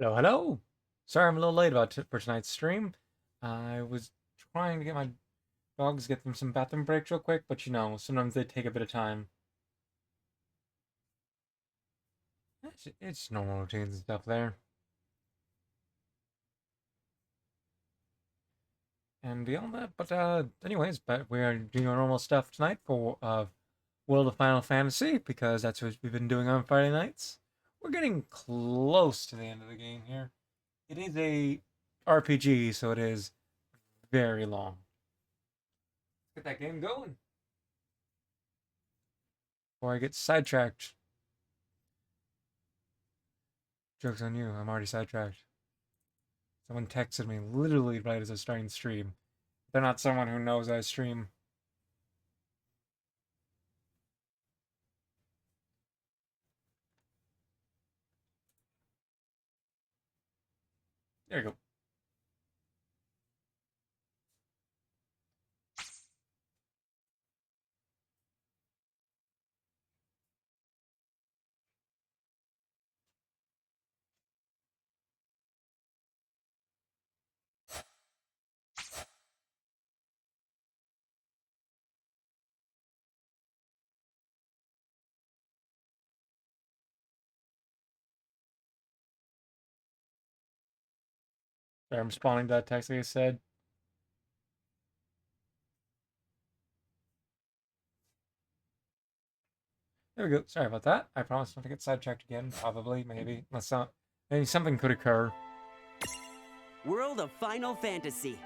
Hello, hello. Sorry I'm a little late for tonight's stream. I was trying to get my dogs, get them some bathroom breaks real quick, but sometimes they take a bit of time. It's normal routines and stuff there. And beyond that, but anyways, but we are doing our normal stuff tonight for World of Final Fantasy because that's what we've been doing on Friday nights. We're getting close to the end of the game here. It is a RPG, so it is very long. Let's get that game going before I get sidetracked. Joke's on you, I'm already sidetracked. Someone texted me literally right as I was starting the stream. They're not someone who knows I stream. There you go. There, I'm responding to that text like I said. There we go. Sorry about that. I promise not to get sidetracked again. Probably, maybe. Unless not, maybe something could occur. World of Final Fantasy.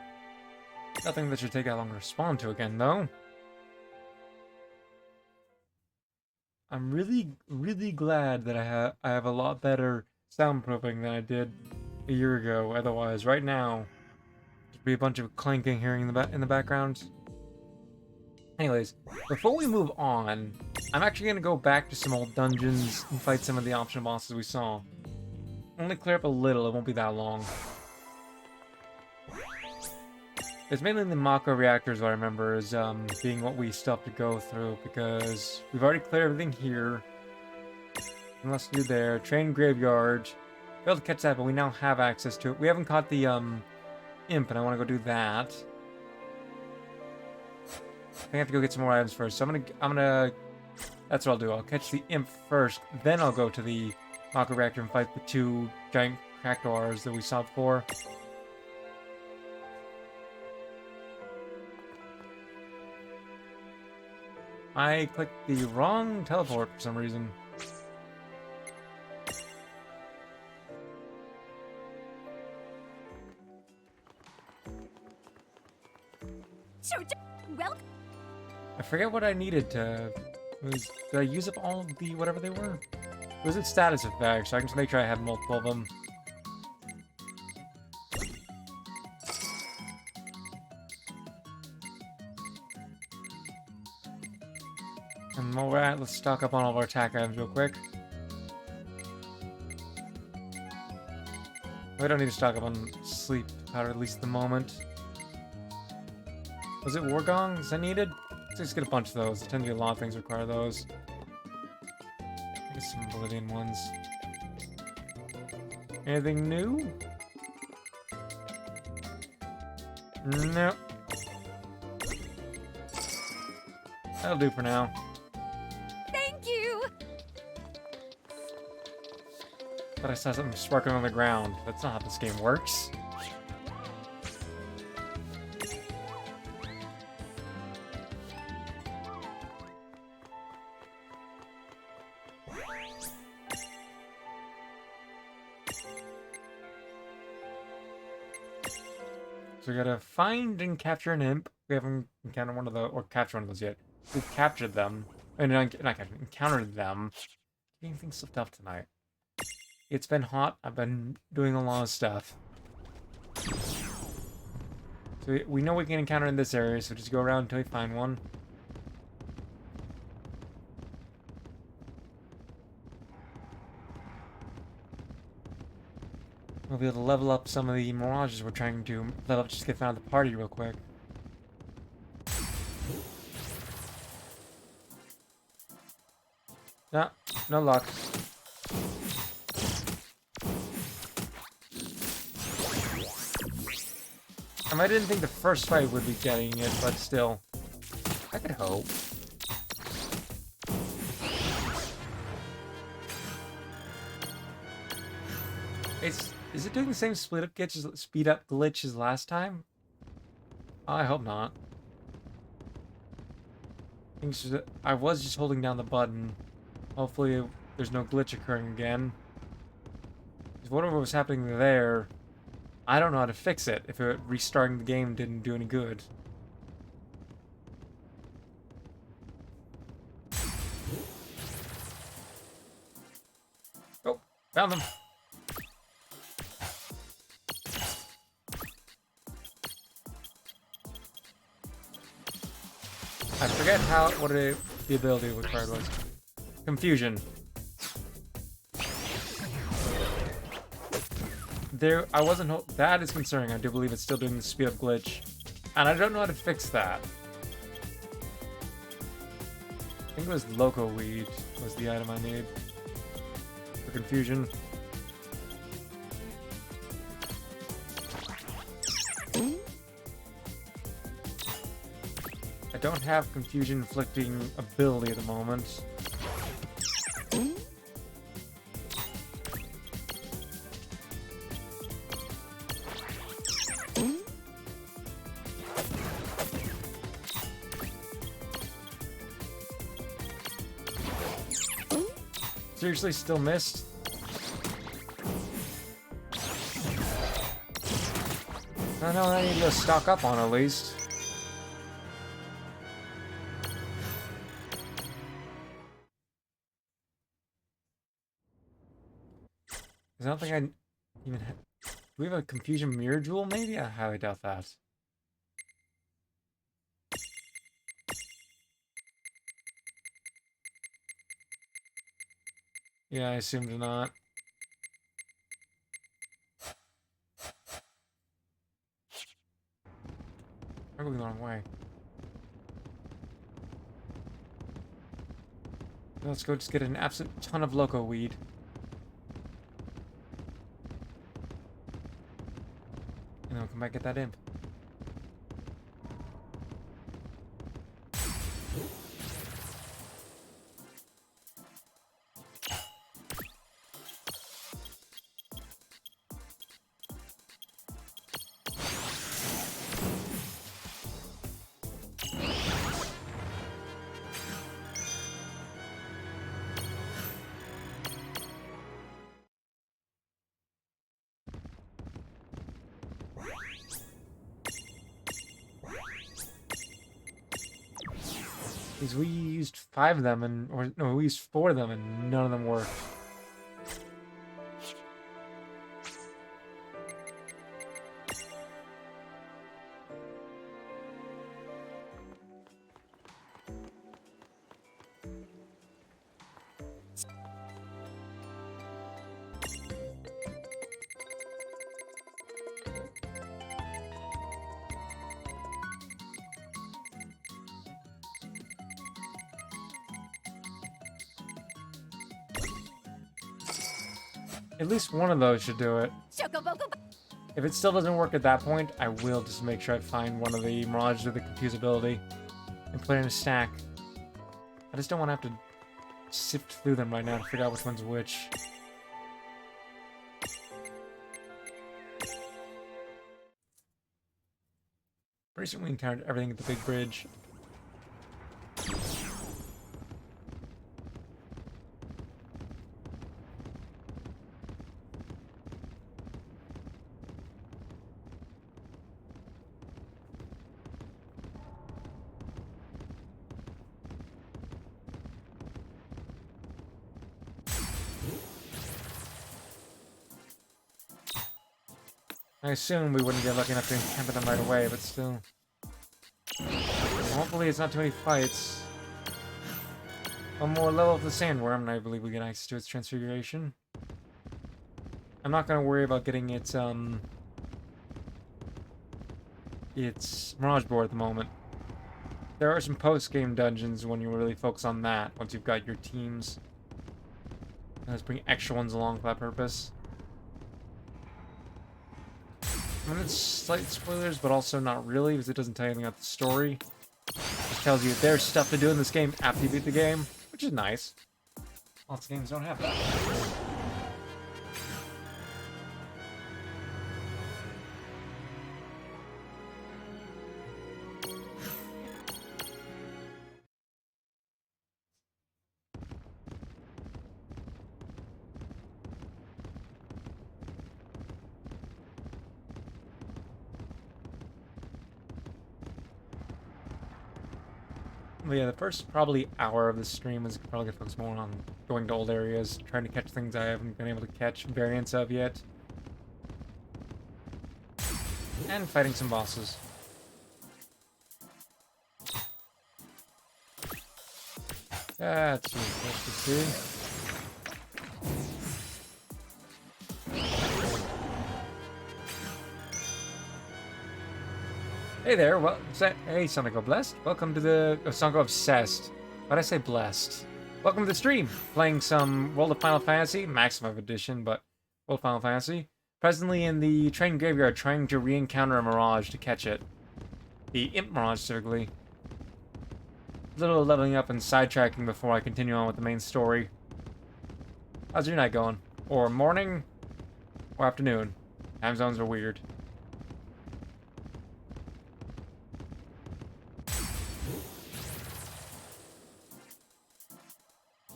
Nothing that should take that long to respond to again, though. I'm really, really glad that I have a lot better soundproofing than I did a year ago. Otherwise, right now, there'd be a bunch of clanking here in the background. Anyways, before we move on, I'm actually going to go back to some old dungeons and fight some of the optional bosses we saw. Only clear up a little, it won't be that long. It's mainly the Mako reactors, what I remember, as being what we still have to go through, because we've already cleared everything here. Nothing else to do there. Train Graveyard. Failed to catch that, but we now have access to it. We haven't caught the Imp, and I want to go do that. I think I have to go get some more items first, so I'm gonna that's what I'll do. I'll catch the Imp first, then I'll go to the Mako Reactor and fight the two giant Crackdoors that we saw before. I clicked the wrong teleport for some reason. Well, I forget what I needed to... did I use up all of the whatever they were? Was it status effects? So I can just make sure I have multiple of them. And while we're at, let's stock up on all of our attack items real quick. We don't need to stock up on sleep powder, at least at the moment. Was it War Gongs I needed? Let's just get a bunch of those. There tend to be a lot of things that require those. Get some Oblivion ones. Anything new? Nope. That'll do for now. thank you. But I saw something sparkling on the ground. That's not how this game works. So we gotta find and capture an imp. We haven't encountered one of those, or captured one of those yet. We've captured them. And not captured, encountered them. Getting things slipped up tonight. It's been hot. I've been doing a lot of stuff. So we know we can encounter in this area, so just go around until we find one. We'll be able to level up some of the mirages we're trying to level up just to get them out of the party real quick. No, no luck. I didn't think the first fight would be getting it, but still. I could hope. Is it doing the same speed up glitch as last time? I hope not. I was just holding down the button. Hopefully there's no glitch occurring again. Because whatever was happening there, I don't know how to fix it if restarting the game didn't do any good. Oh, found them. I forget what the ability required was. Confusion. I wasn't. That is concerning. I do believe it's still doing the speed up glitch, and I don't know how to fix that. I think it was Loco Weed was the item I need for confusion. I don't have confusion inflicting ability at the moment. Seriously, still missed? I know I need to stock up on at least. I don't think I even have... Do we have a confusion mirror jewel maybe? I highly doubt that. Yeah, I assumed not. I'm going the wrong way. Let's go just get an absolute ton of Loco Weed. And then we'll come back and get that imp. Because we used 5 of them, no, we used 4 of them, and none of them worked. At least one of those should do it. If it still doesn't work at that point, I will just make sure I find one of the Mirage with the Confuse ability and put it in a stack. I just don't want to have to sift through them right now to figure out which one's which. Pretty soon we encountered everything at the big bridge. I assume we wouldn't get lucky enough to encounter them right away, but still. Hopefully it's not too many fights. One more level of the sandworm, and I believe we get access to its transfiguration. I'm not gonna worry about getting its Mirage board at the moment. There are some post-game dungeons when you really focus on that, once you've got your teams. And let's bring extra ones along for that purpose. I mean, it's slight spoilers, but also not really, because it doesn't tell you anything about the story. It just tells you there's stuff to do in this game after you beat the game, which is nice. Lots of games don't have that. But yeah, the first probably hour of the stream is probably gonna focus more on going to old areas, trying to catch things I haven't been able to catch variants of yet. And fighting some bosses. That's what to see. Hey there, well, hey, Sonic Blessed. Welcome to the Sonic Obsessed. Why'd I say blessed? Welcome to the stream. Playing some World of Final Fantasy, Maxima edition, but World of Final Fantasy. Presently in the train graveyard, trying to re-encounter a Mirage to catch it. The Imp Mirage, specifically. A little leveling up and sidetracking before I continue on with the main story. How's your night going? Or morning? Or afternoon? Time zones are weird.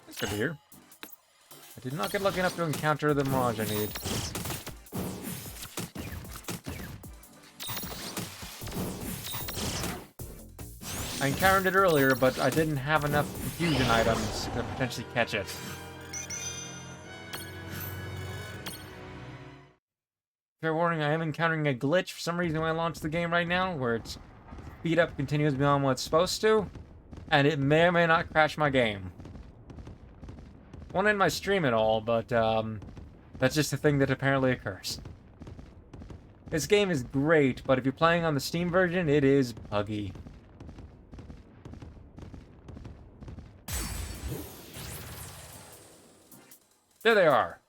That's good to hear. I did not get lucky enough to encounter the Mirage I need. I encountered it earlier, but I didn't have enough confusion items to potentially catch it. Fair warning, I am encountering a glitch for some reason when I launch the game right now, where its speed up continues beyond what it's supposed to, and it may or may not crash my game. Won't end my stream at all, but that's just a thing that apparently occurs. This game is great, but if you're playing on the Steam version, it is buggy. There they are.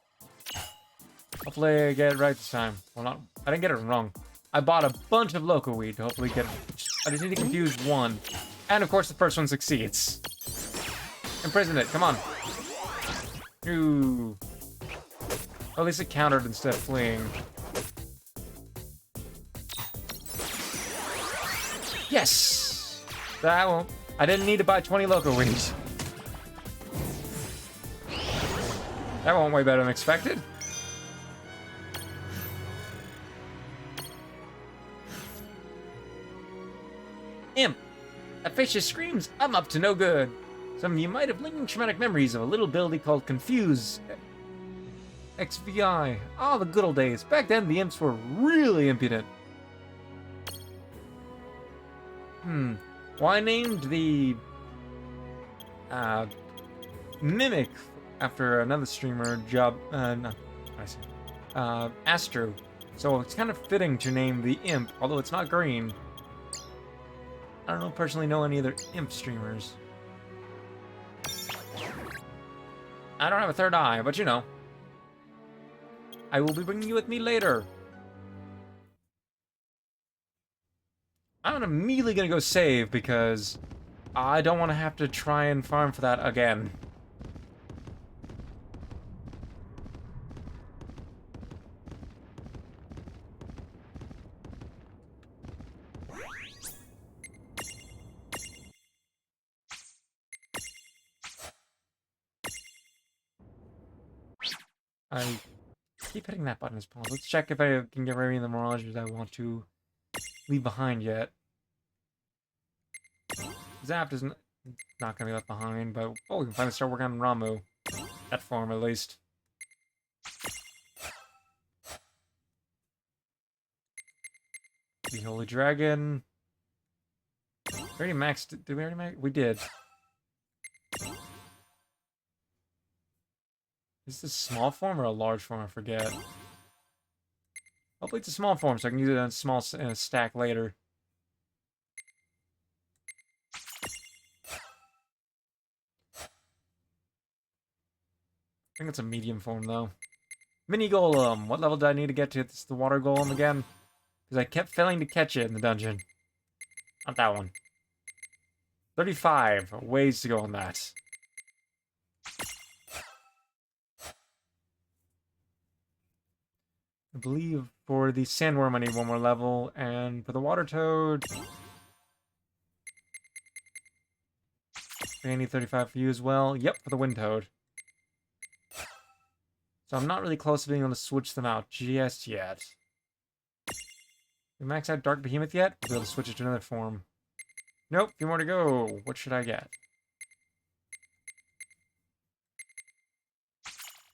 Hopefully I get it right this time. Well, not. I didn't get it wrong. I bought a bunch of loco weed to hopefully get it. I just need to confuse one. And of course the first one succeeds. Imprison it, come on. Ooh. Or at least it countered instead of fleeing. Yes! That won't. I didn't need to buy 20 loco weeds. That went way better than expected. Imp. That face just screams, I'm up to no good. Some of you might have lingering traumatic memories of a little ability called Confuse XVI. Ah, the good old days. Back then, the imps were really impudent. Well, I named the Mimic after another streamer, Astro. So it's kind of fitting to name the imp, although it's not green. I don't personally know any other imp streamers. I don't have a third eye, but you know. I will be bringing you with me later. I'm immediately gonna go save because I don't want to have to try and farm for that again. I keep hitting that button as pause. Let's check if I can get rid of any of the mirages I want to leave behind yet. Zapped is not going to be left behind, but we can finally start working on Ramu. That form, at least. The Holy Dragon. We already maxed. Did we already max? We did. Is this a small form or a large form? I forget. Hopefully it's a small form so I can use it on a small stack later. I think it's a medium form though. Mini Golem. What level do I need to get to? It's the water golem again. Because I kept failing to catch it in the dungeon. Not that one. 35 ways to go on that. I believe for the sandworm I need one more level, and for the water toad I need 35 for you as well. Yep, for the wind toad. So I'm not really close to being able to switch them out just yet. We max out Dark Behemoth yet? We'll be able to switch it to another form. Nope, a few more to go. What should I get?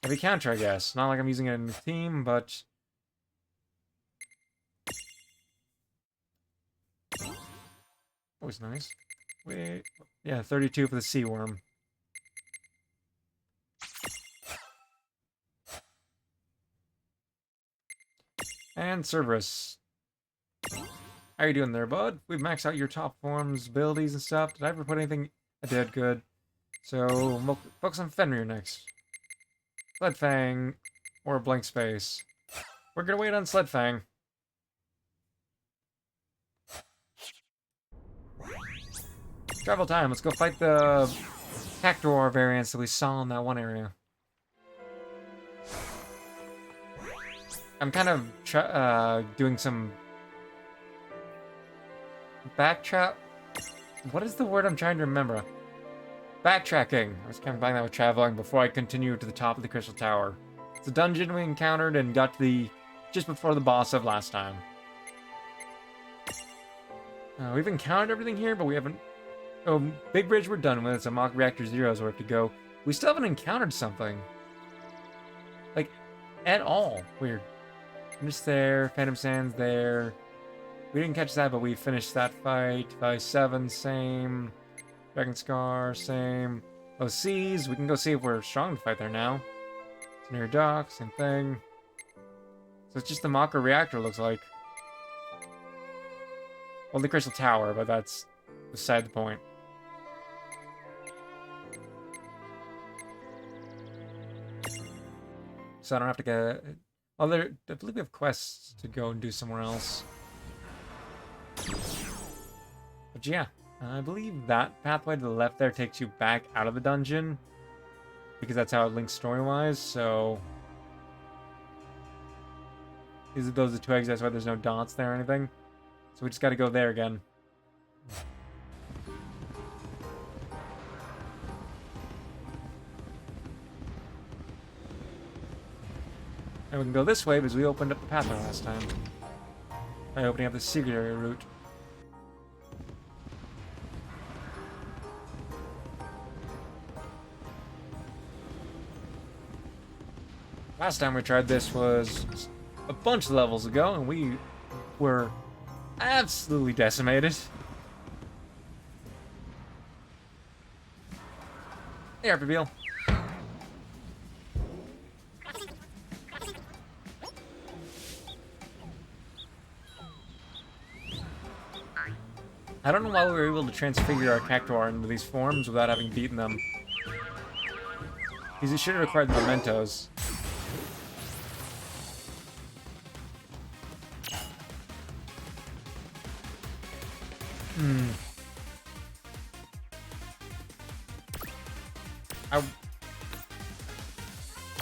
Heavy counter, I guess. Not like I'm using it in the team, but... always nice. Wait... yeah, 32 for the sea worm. And Cerberus. How you doing there, bud? We've maxed out your top forms, abilities, and stuff. Did I ever put anything? I did, good. So, we'll focus on Fenrir next. Sledfang, or Blank Space. We're gonna wait on Sledfang. Travel time, let's go fight the Cactuar variants that we saw in that one area. I'm kind of doing some backtrack. What is the word I'm trying to remember? Backtracking. I was kind of buying that with traveling before I continue to the top of the Crystal Tower. It's a dungeon we encountered and got to the just before the boss of last time. We've encountered everything here, but we haven't. Oh, Big Bridge we're done with. It's a Mock Reactor Zero's where we have to go. We still haven't encountered something. Like, at all. Weird. I'm just there. Phantom Sand's there. We didn't catch that, but we finished that fight. By 7, same. Dragon Scar, same. Those seas, we can go see if we're strong to fight there now. It's near dock, same thing. So it's just the Mocker Reactor, looks like. Well, the Crystal Tower, but that's beside the point. So I don't have to get... oh, I believe we have quests to go and do somewhere else. But yeah, I believe that pathway to the left there takes you back out of the dungeon. Because that's how it links story-wise, so... those are the 2 exits, that's why there's no dots there or anything. So we just gotta go there again. And we can go this way because we opened up the pathway last time. By opening up the secret area route. Last time we tried this was a bunch of levels ago, and we were absolutely decimated. Hey, Arpabeel. I don't know why we were able to transfigure our Cactuar into these forms without having beaten them. Because it should have required the mementos.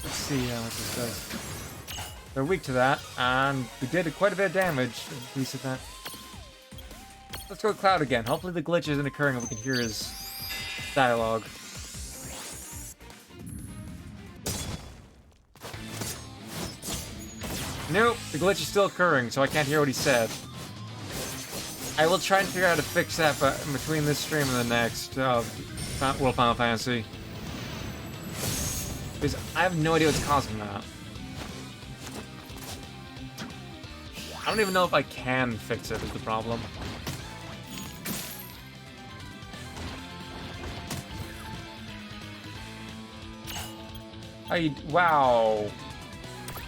Let's see how much this does. They're weak to that, and we did quite a bit of damage. At least at that. Let's go with Cloud again. Hopefully the glitch isn't occurring and we can hear his dialogue. Nope, the glitch is still occurring, so I can't hear what he said. I will try and figure out how to fix that between this stream and the next World Final Fantasy. Because I have no idea what's causing that. I don't even know if I can fix it, is the problem. Wow.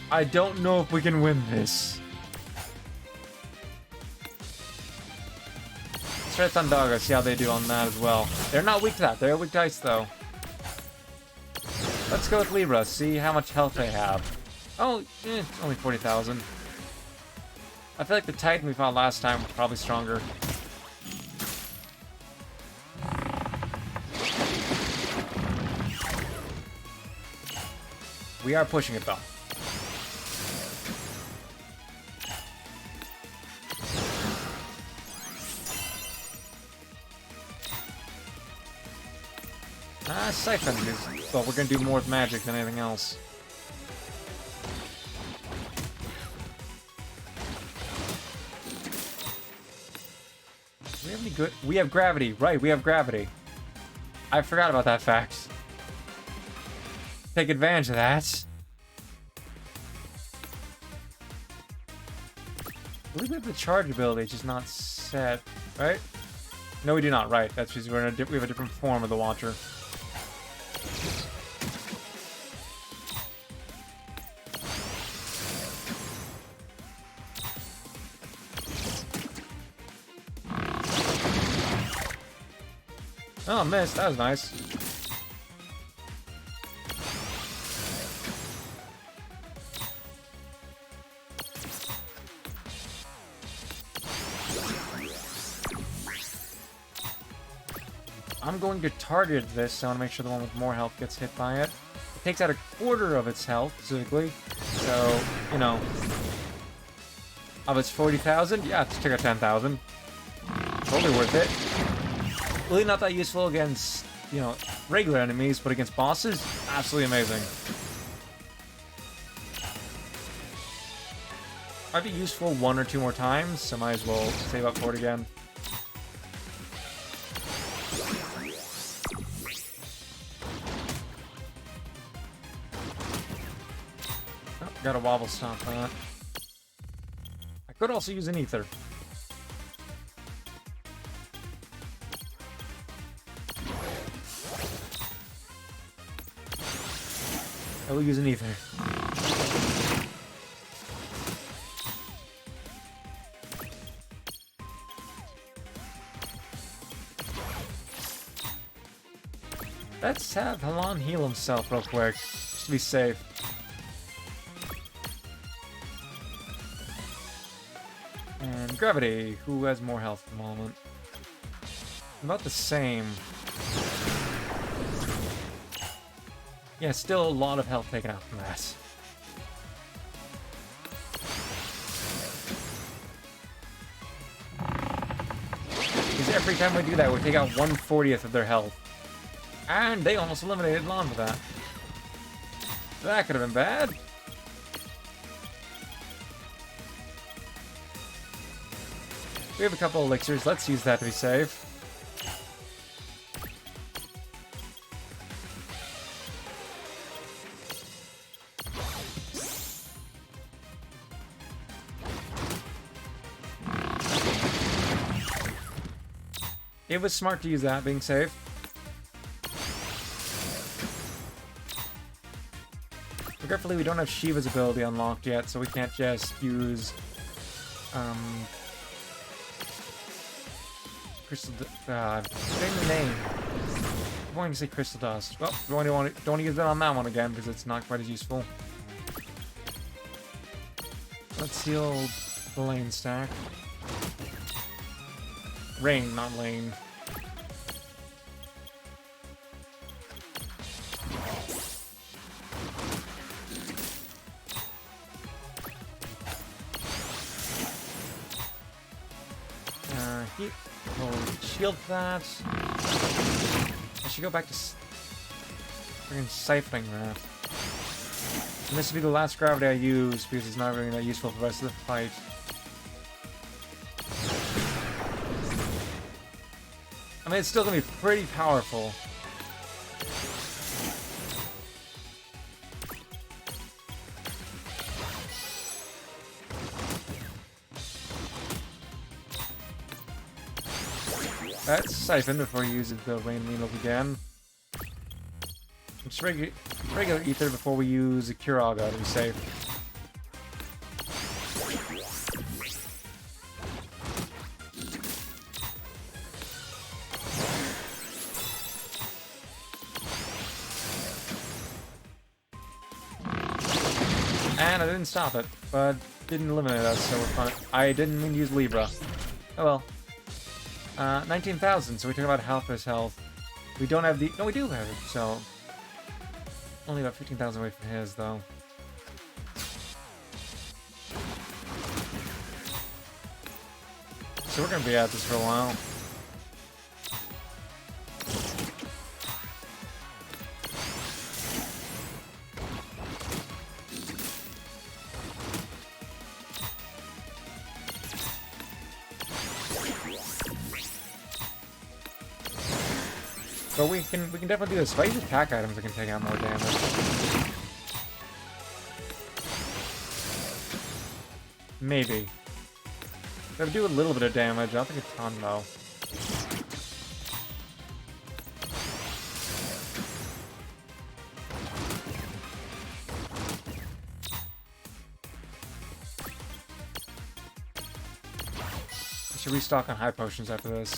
I don't know if we can win this. Let's try Thundaga, see how they do on that as well. They're not weak to that. They're weak to ice, though. Let's go with Libra, see how much health they have. Oh, only 40,000. I feel like the Titan we fought last time was probably stronger. We are pushing it though. Siphon is... Well, we're gonna do more with magic than anything else. Do we have any good... We have gravity. Right, we have gravity. I forgot about that fact. Take advantage of that. I believe we have the charge ability, just not set, right? No, we do not. Right, that's because we have a different form of the Watcher. Oh, missed. That was nice. I'm going to target this, so I want to make sure the one with more health gets hit by it. It takes out a quarter of its health, specifically. So, you know. Of its 40,000? Yeah, let's take out 10,000. Totally worth it. Really not that useful against, you know, regular enemies, but against bosses, absolutely amazing. Might be useful one or two more times, so might as well save up for it again. Oh, got a wobble stomp that. I could also use an ether. I will use an ether. Let's have Halan heal himself real quick, just to be safe. And Gravity, who has more health at the moment? About the same. Yeah, still a lot of health taken out from that. Because every time we do that, we take out 1/40th of their health. And they almost eliminated Lon with that. That could have been bad. We have a couple elixirs. Let's use that to be safe. It was smart to use that, being safe. Regretfully, we don't have Shiva's ability unlocked yet, so we can't just use Crystal. Forgetting the name. I'm going to say Crystal Dust. Well, don't want to use that on that one again because it's not quite as useful. Let's heal the lane stack. Rain, not lane. We'll shield that. I should go back to friggin' siphoning that. And this will be the last gravity I use because it's not really that useful for the rest of the fight. I mean, it's still gonna be pretty powerful. Let's siphon before you use the rain needles again. Just regular ether before we use a Curaga to be safe. And I didn't stop it. but didn't eliminate us, so we're fine. I didn't mean to use Libra. Oh well. 19,000, so we took about half his health. We don't have the... No, we do have it, so... Only about 15,000 away from his, though. So we're gonna be at this for a while. But we can definitely do this. If I use attack items, I can take out more damage. Maybe. If I do a little bit of damage, I don't think a ton though. I should restock on high potions after this.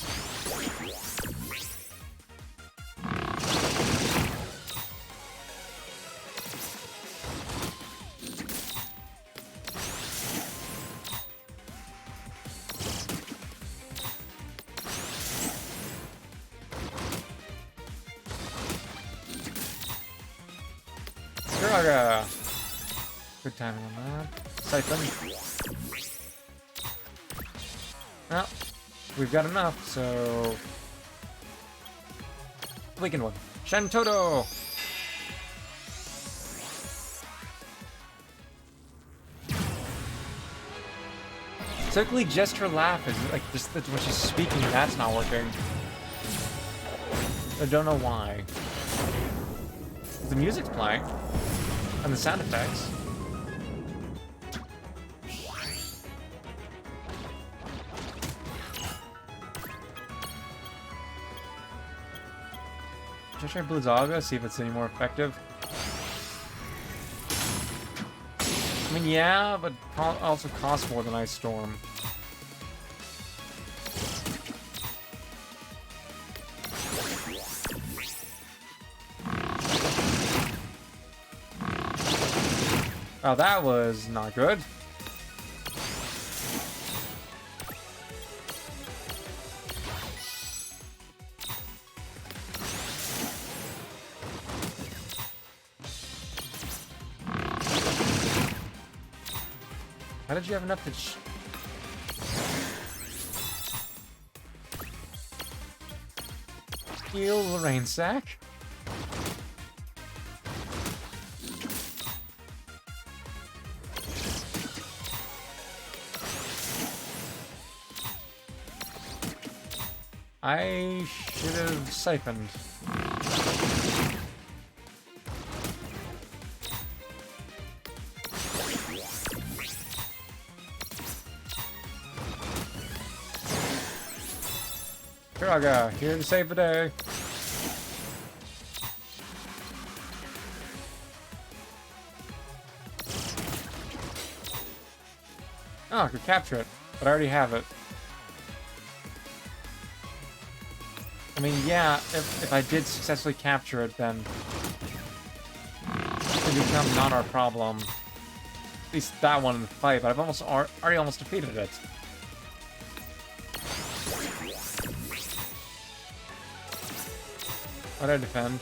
Good timing on that. Siphon. Well, we've got enough, so... Weakened one. Shantoto! Typically, just her laugh is like just when she's speaking, that's not working. I don't know why. The music's playing. And the sound effects. Should I try Blizzaga, see if it's any more effective? I mean, yeah, but also costs more than Ice Storm. Oh, that was not good. How did you have enough to heal the rain sack? I should have siphoned. Kiraga, here to save the day. Oh, I could capture it, but I already have it. I mean, yeah, if I did successfully capture it, then it would become not our problem. At least that one in the fight, but I've already almost defeated it. Why'd I defend?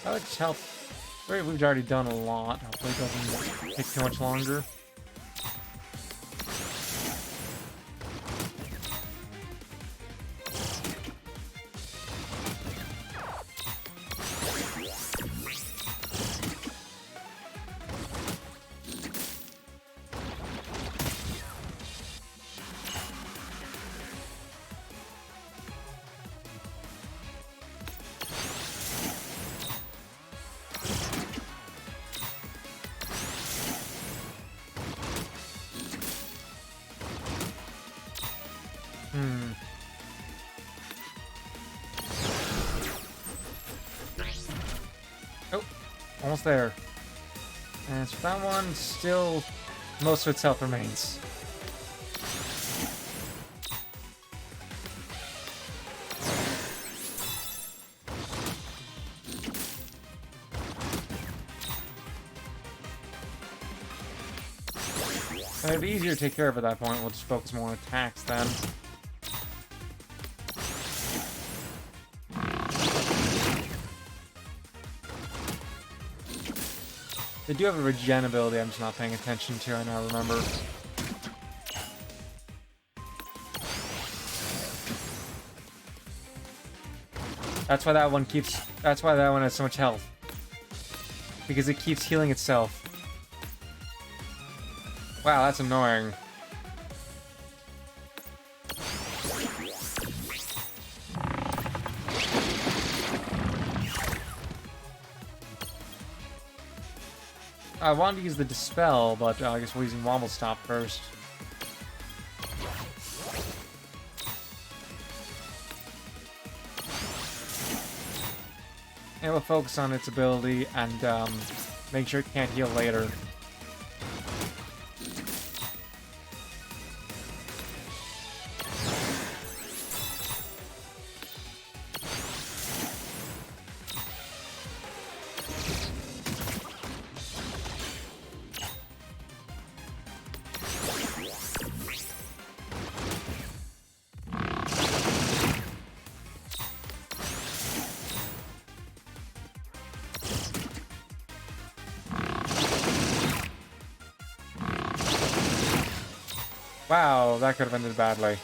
That would just help. We've already done a lot. Hopefully it doesn't take too much longer. Oh, almost there. And so that one, still, most of its health remains. It'd be easier to take care of at that point. We'll just focus more on attacks then. They do have a regen ability I'm just not paying attention to, I now remember. That's why that one has so much health. Because it keeps healing itself. Wow, that's annoying. I wanted to use the Dispel, but I guess we're using Wobble Stop first. And we'll focus on its ability and make sure it can't heal later. Wow, that could have ended badly.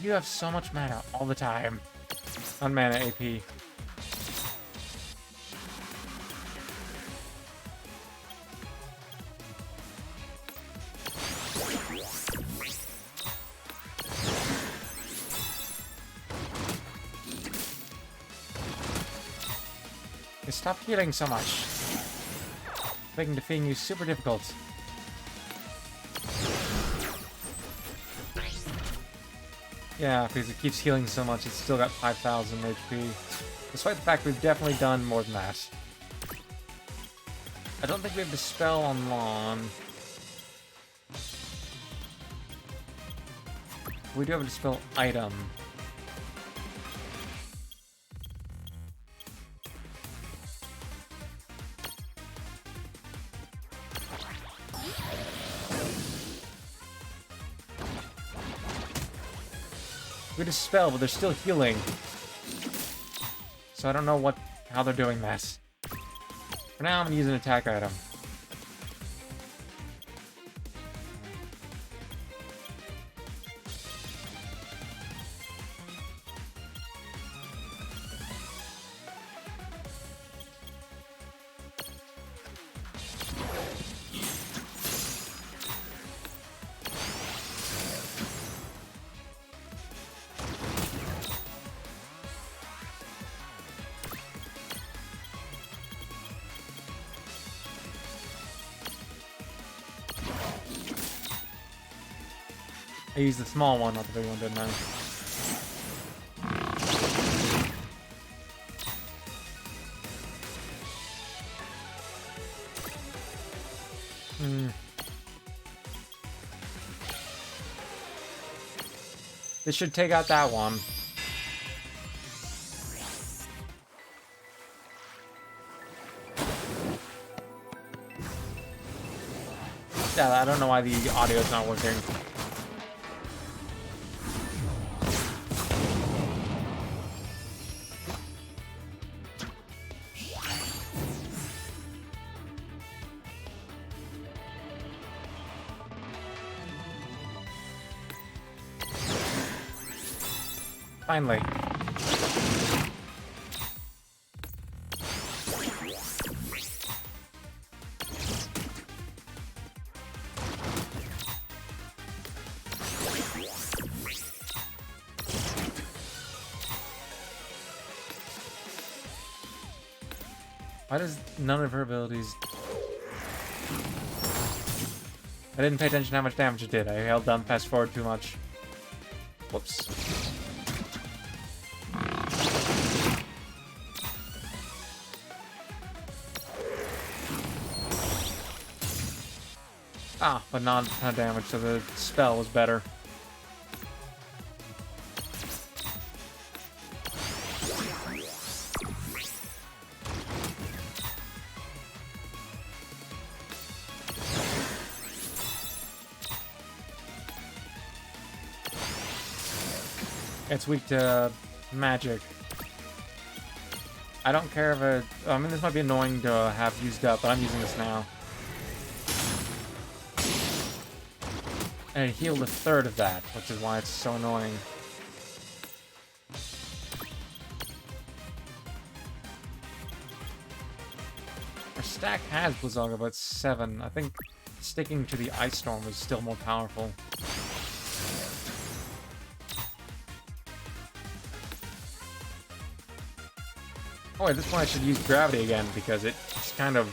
You have so much mana all the time. On mana AP. Stop healing so much. Making defeating you super difficult. Yeah, because it keeps healing so much, it's still got 5,000 HP. Despite the fact we've definitely done more than that. I don't think we have Dispel on Lawn. We do have a Dispel item. We Dispel, but they're still healing. So I don't know how they're doing that. For now, I'm gonna use an attack item. I used the small one, not the big one, didn't I? This should take out that one. Yeah, I don't know why the audio is not working. Finally. Why does none of her abilities... I didn't pay attention to how much damage it did. I held down fast forward too much. Whoops. Ah, but not a ton of damage, so the spell was better. It's weak to magic. I don't care if it... I mean, this might be annoying to have used up, but I'm using this now. And it healed a third of that, which is why it's so annoying. Our stack has Blizzaga, but 7. I think sticking to the Ice Storm is still more powerful. Oh, at this point I should use Gravity again, because it just kind of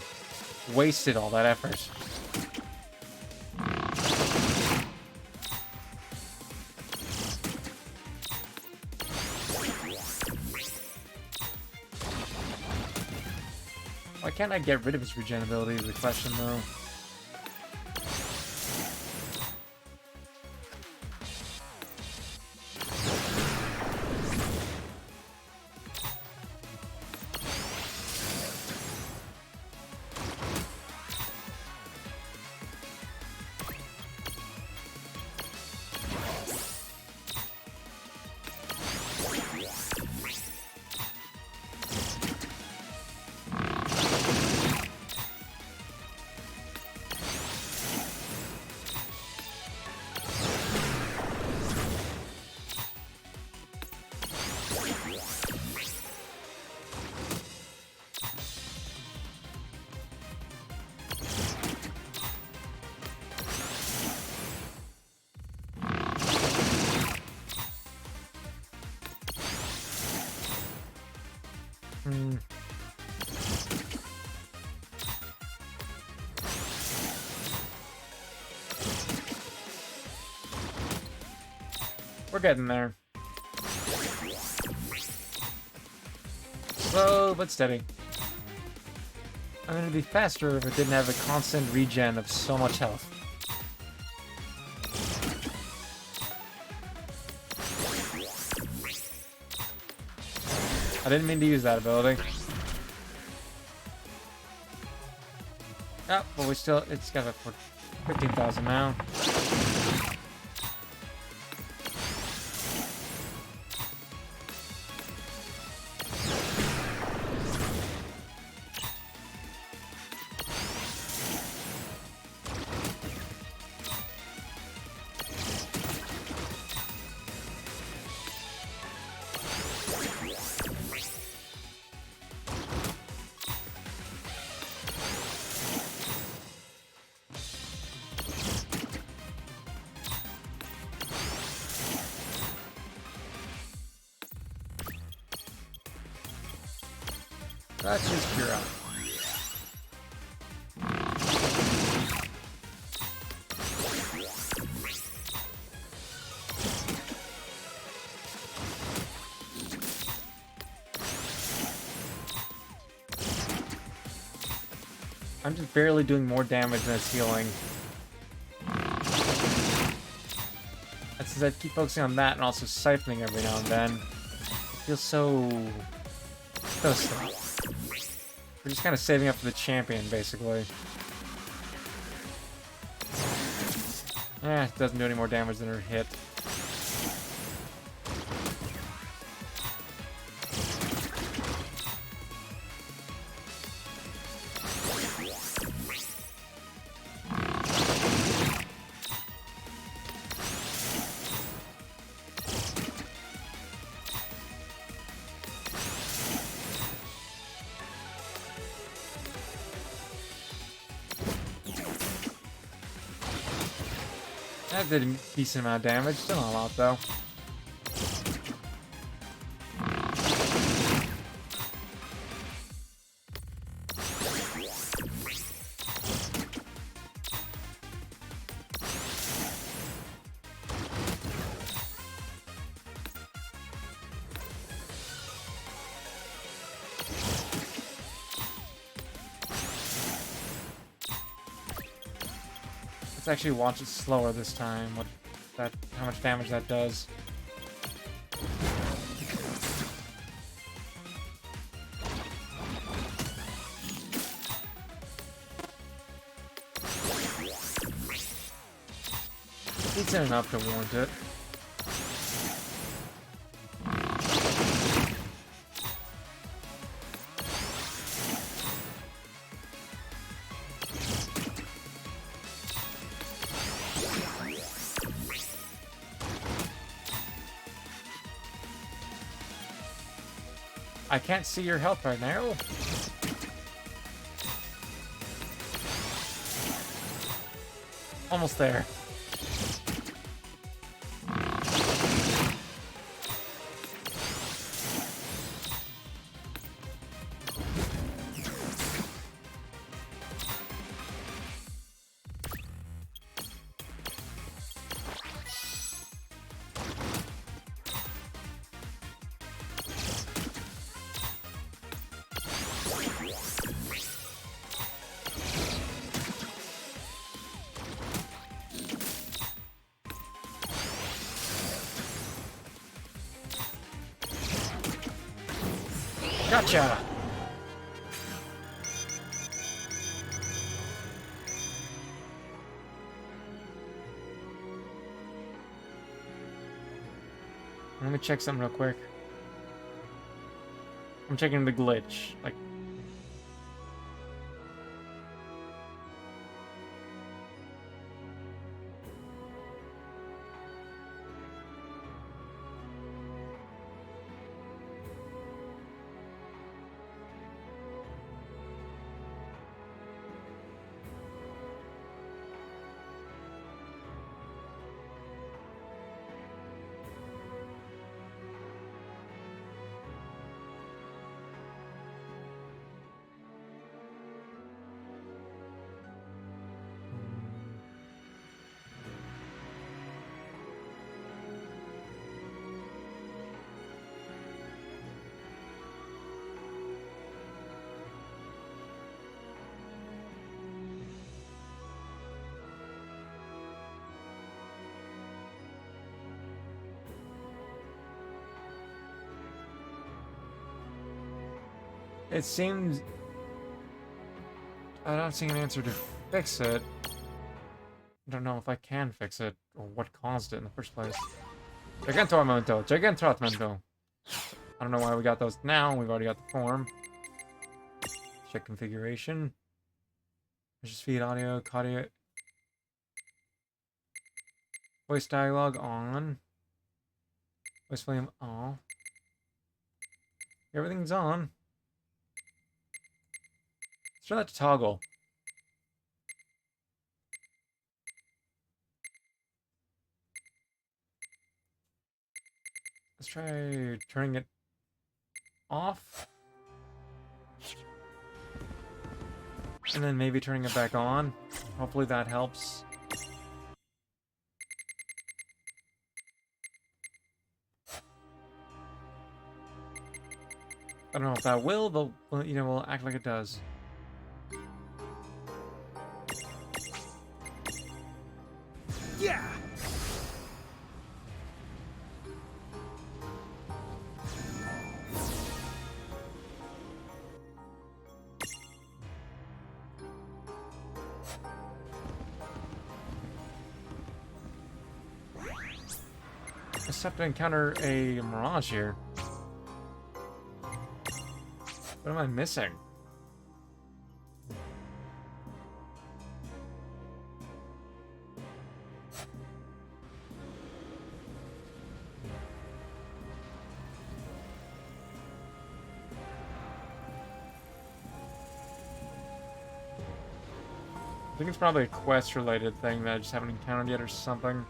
wasted all that effort. Why can't I get rid of his regen ability is the question, though. We're getting there. Slow but steady. I'm gonna be faster if it didn't have a constant regen of so much health. I didn't mean to use that ability. Oh, but we still, it's got a 15,000 now. That's just pure out. I'm just barely doing more damage than it's healing. That's since I keep focusing on that and also siphoning every now and then. It feels so slow. We're just kind of saving up for the champion, basically. It doesn't do any more damage than her hit. That did a decent amount of damage, still not a lot though. Let's actually watch it slower this time. How much damage that does. Decent enough to warrant it. I can't see your health right now. Almost there. Gotcha! Let me check something real quick. I'm checking the glitch. Like, it seems I don't see an answer to fix it. I don't know if I can fix it or what caused it in the first place. Gigantormento, Gigantrotmento. I don't know why we got those now. We've already got the form. Check configuration. Just feed audio, audio. Voice dialogue on. Voice volume off. Everything's on. Let's try that to toggle. Let's try turning it off. And then maybe turning it back on. Hopefully that helps. I don't know if that will, but we'll act like it does. Yeah! I just have to encounter a mirage here. What am I missing? I think it's probably a quest-related thing that I just haven't encountered yet or something.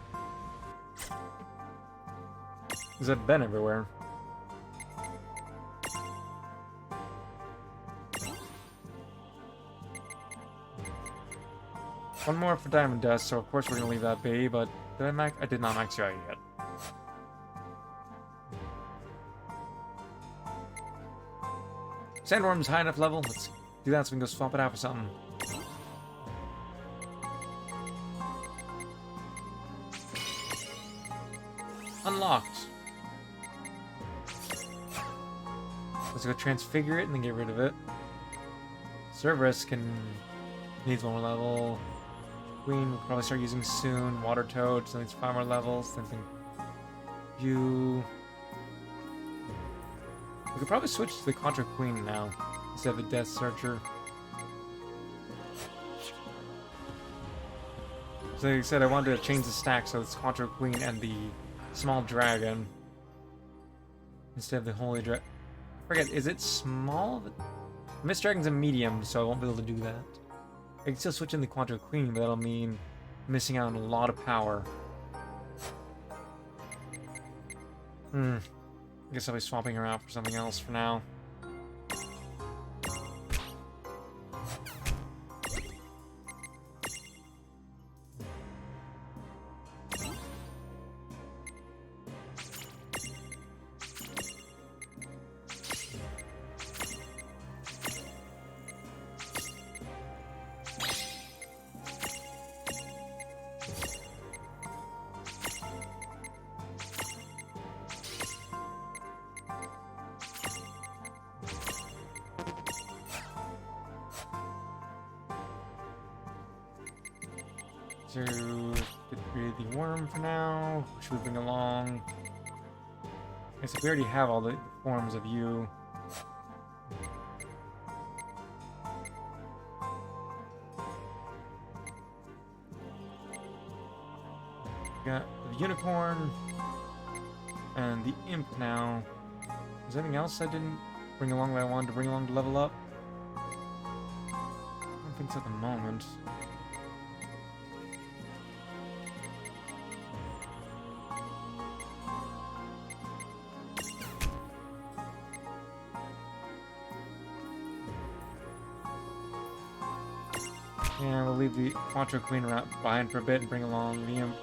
Because I've been everywhere. One more for Diamond Dust, so of course we're gonna leave that be, but I did not max you out yet. Sandworm's high enough level. Let's do that so we can go swap it out for something. Let's go transfigure it and then get rid of it. Cerberus needs 1 more level. Queen we'll probably start using soon. Water Toad still needs 5 more levels. Same thing. You. We could probably switch to the Contra Queen now instead of the Death Searcher. So like I said, I wanted to change the stack so it's Contra Queen and the Small Dragon instead of the Holy Dragon. I forget, is it small? Mist Dragon's a medium, so I won't be able to do that. I can still switch in the Contra Queen, but that'll mean missing out on a lot of power. I guess I'll be swapping her out for something else for now. So, get rid of the worm for now. Who should we bring along? I guess we already have all the forms of you. Got the unicorn and the imp now. Is there anything else I didn't bring along that I wanted to bring along to level up? I don't think so at the moment. Yeah, we'll leave the Contra Queen behind for a bit and bring along the imp.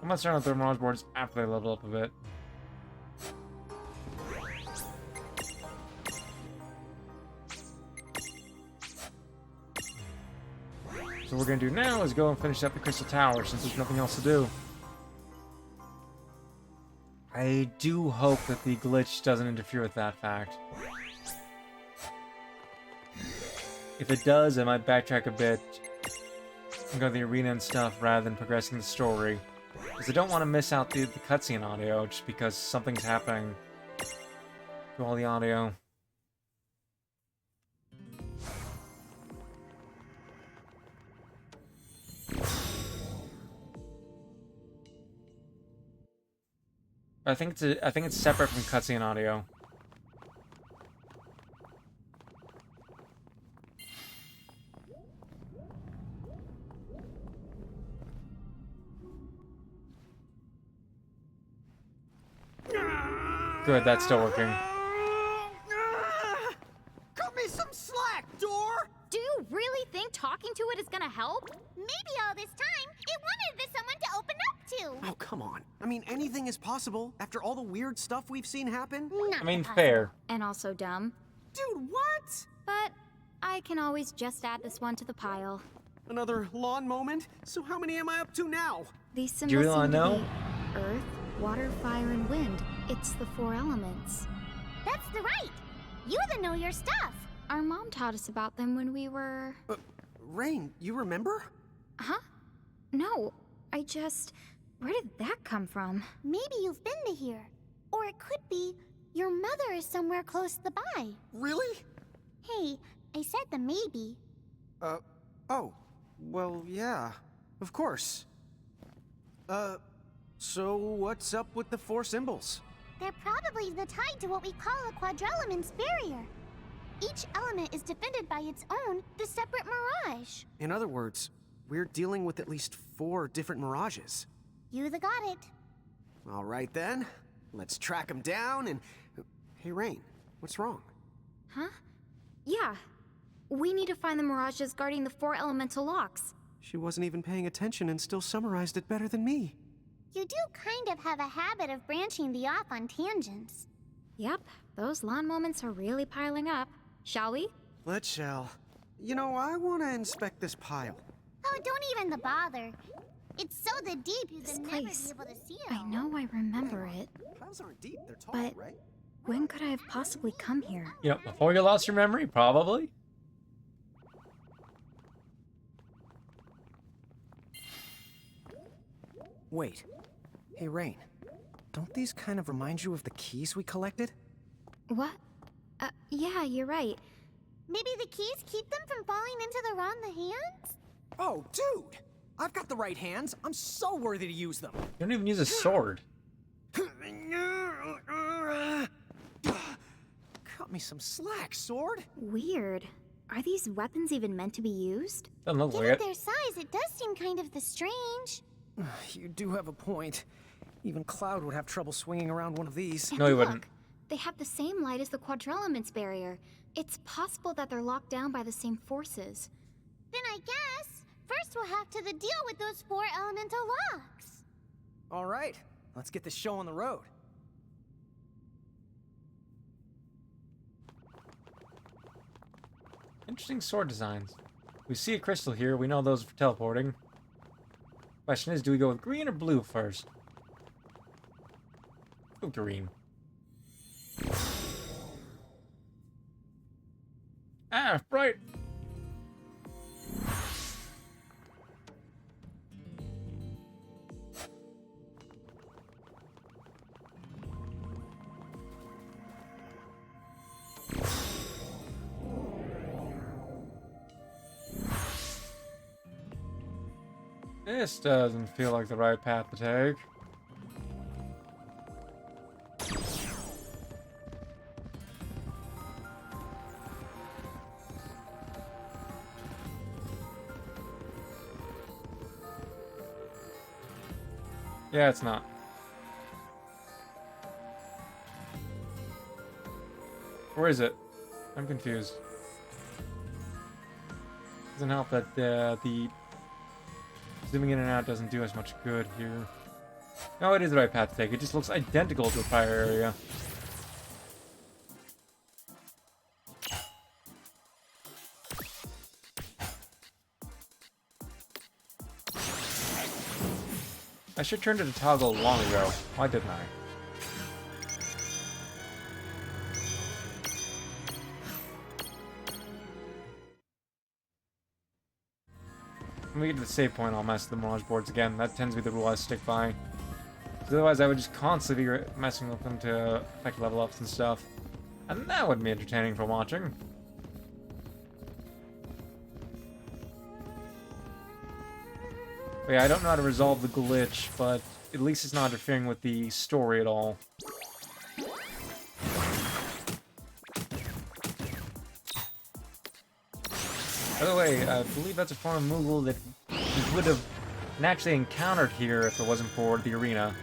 I'm gonna start on the Mirage boards after they level up a bit. So what we're gonna do now is go and finish up the Crystal Tower since there's nothing else to do. I do hope that the glitch doesn't interfere with that fact. If it does, I might backtrack a bit and go to the arena and stuff rather than progressing the story. Because I don't want to miss out the cutscene audio just because something's happening to all the audio. I think it's separate from cutscene audio. Good, that's still working. Cut me some slack, door! Do you really think talking to it is gonna help? Maybe all this time, it wanted someone to open up to. Oh, come on. I mean, anything is possible after all the weird stuff we've seen happen. Not I mean, possible. fair. And also dumb. Dude, what? But I can always just add this one to the pile. Another lawn moment? So how many am I up to now? These Do you symbols really seem wanna to know? be earth, water, fire, and wind. It's the 4 elements. That's the right. You the know your stuff. Our mom taught us about them when we were... Rain, you remember? Huh? No, I just... Where did that come from? Maybe you've been to here. Or it could be your mother is somewhere close by. Really? Hey, I said the maybe. Oh. Well, yeah. Of course. So what's up with the 4 symbols? They're probably tied to what we call a quadrelement's barrier. Each element is defended by its own, the separate mirage. In other words, we're dealing with at least 4 different mirages. You got it. All right then. Let's track them down and... Hey, Rain, what's wrong? Huh? Yeah. We need to find the mirages guarding the 4 elemental locks. She wasn't even paying attention and still summarized it better than me. You do kind of have a habit of branching the off on tangents. Yep, those lawn moments are really piling up. Shall we? Let's shall. You know, I want to inspect this pile. Oh, don't even bother. It's so the deep you This can never be place. able to see it I all. know I remember it, Piles aren't deep, they're tall, but right? when could I have possibly come here? You know, before you lost your memory, probably. Wait. Hey, Rain. Don't these kind of remind you of the keys we collected? What? Yeah, you're right. Maybe the keys keep them from falling into the wrong hands? Oh, dude! I've got the right hands. I'm so worthy to use them. You don't even use a sword. Cut me some slack, sword. Weird. Are these weapons even meant to be used? Doesn't look like Given it. their size, it does seem kind of strange. You do have a point. Even Cloud would have trouble swinging around one of these. No, he Look, wouldn't. they have the same light as the quadrelements barrier. It's possible that they're locked down by the same forces. Then I guess first we'll have to deal with those 4 elemental locks. All right, let's get this show on the road. Interesting sword designs. We see a crystal here. We know those are for teleporting. Question is, do we go with green or blue first? Go green. Ah, right. This doesn't feel like the right path to take. Yeah, it's not. Where is it? I'm confused. Doesn't help that the zooming in and out doesn't do as much good here. No, it is the right path to take. It just looks identical to the prior area. I should turn to the toggle long ago. Why didn't I? When we get to the save point, I'll mess with the mirage boards again. That tends to be the rule I stick by. 'Cause otherwise, I would just constantly be messing with them to affect level ups and stuff. And that would be entertaining for watching. But yeah, I don't know how to resolve the glitch, but at least it's not interfering with the story at all. By the way, I believe that's a form of Moogle that we would have naturally encountered here if it wasn't for the arena.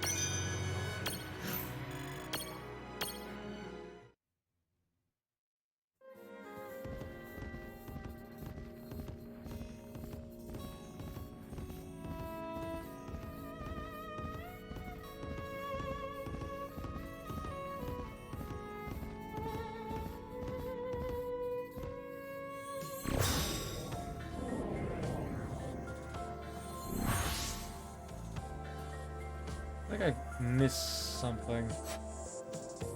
I think I missed something.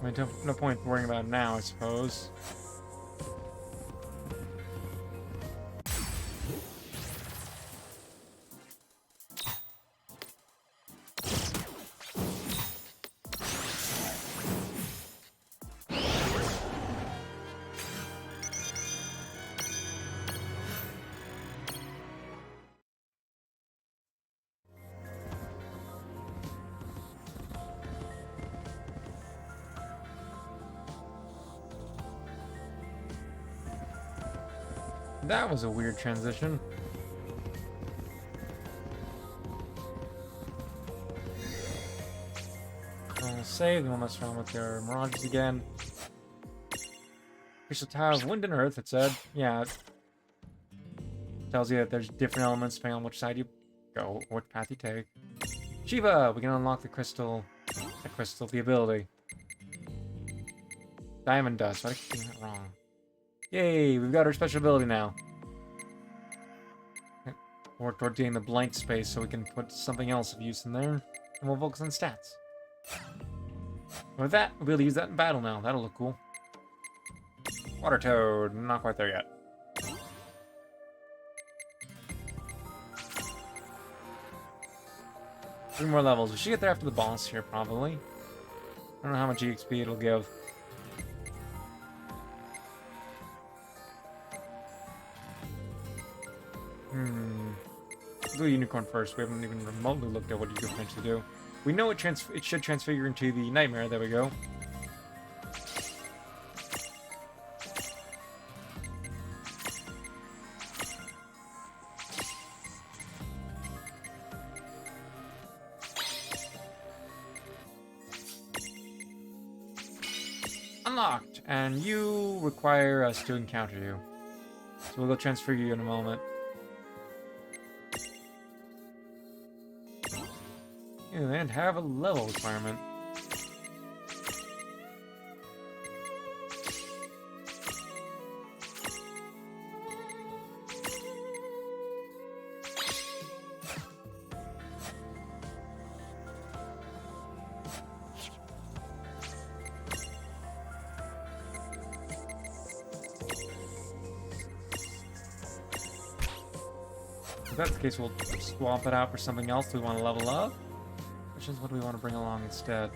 I mean, no point worrying about it now, I suppose. That was a weird transition. We'll save, and we'll mess around with your mirages again. Crystal Tower of Wind and Earth, it said. Yeah. It tells you that there's different elements depending on which side you go, what path you take. Shiva! We can unlock the crystal. The ability. Diamond Dust. Why did I keep getting that wrong? Yay, we've got our special ability now. Work toward getting the blank space so we can put something else of use in there. And we'll focus on stats. With that, we'll be able to use that in battle now. That'll look cool. Water Toad. Not quite there yet. Three more levels. We should get there after the boss here, probably. I don't know how much EXP it'll give. Let's do a unicorn first. We haven't even remotely looked at what you could potentially do. We know it should transfigure into the nightmare. There we go. Unlocked, and you require us to encounter you. So we'll go transfer you in a moment. And have a level requirement. If that's the case, we'll swap it out for something else we want to level up. Which is what do we want to bring along instead?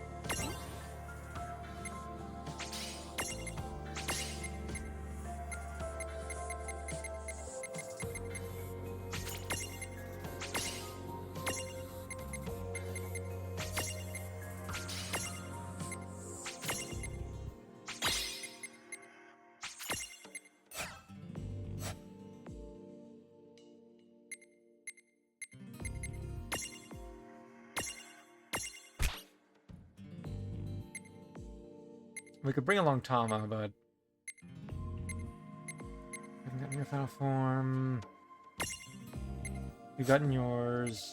We could bring along Tama, but haven't gotten your final form. You've gotten yours.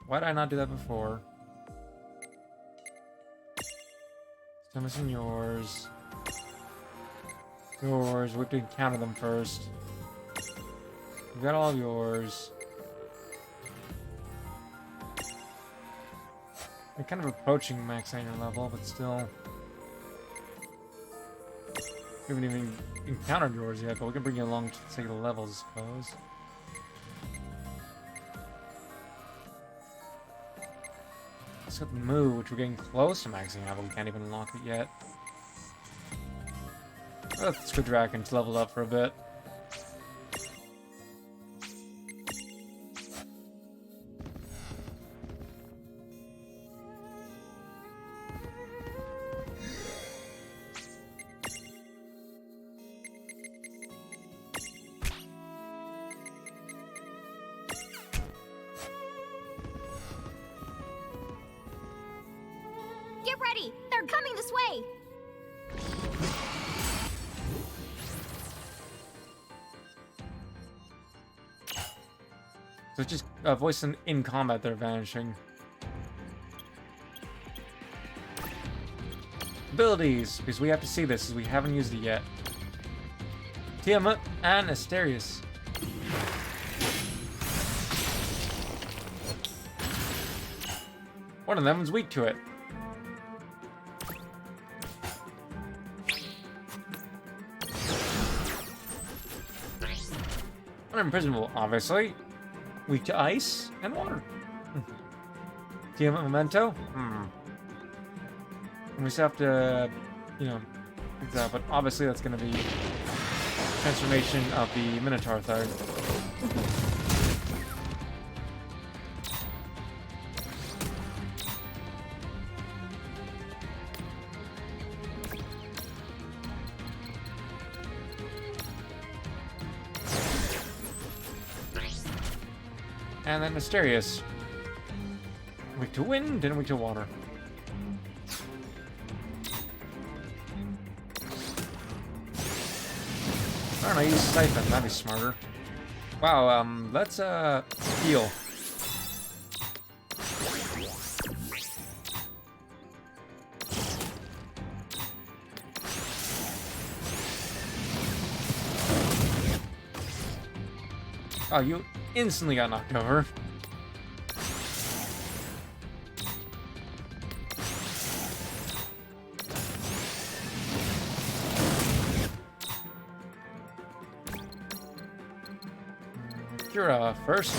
Why did I not do that before? Still missing yours. Yours. We have to encounter them first. We've got all of yours. We're kind of approaching max annual level, but still. We haven't even encountered yours yet, but we can bring you along to take the levels, I suppose. Let's get the move, which we're getting close to maxing out, but we can't even unlock it yet. Let's go Dragon's leveled up for a bit. Get ready! They're coming this way! So just voice in combat, they're vanishing. Abilities, because we have to see this, as we haven't used it yet. Tiamat and Asterius. One of them is weak to it. Unimprisonable, obviously. Weak to ice and water. Tiamat Memento? And we still have to, you know, fix that, but obviously that's going to be transformation of the Minotaur third. And then Asterius. Weak to wind and weak to water. I don't know, use Siphon, that'd be smarter. Wow, let's heal. Oh, you instantly got knocked over. Kira first.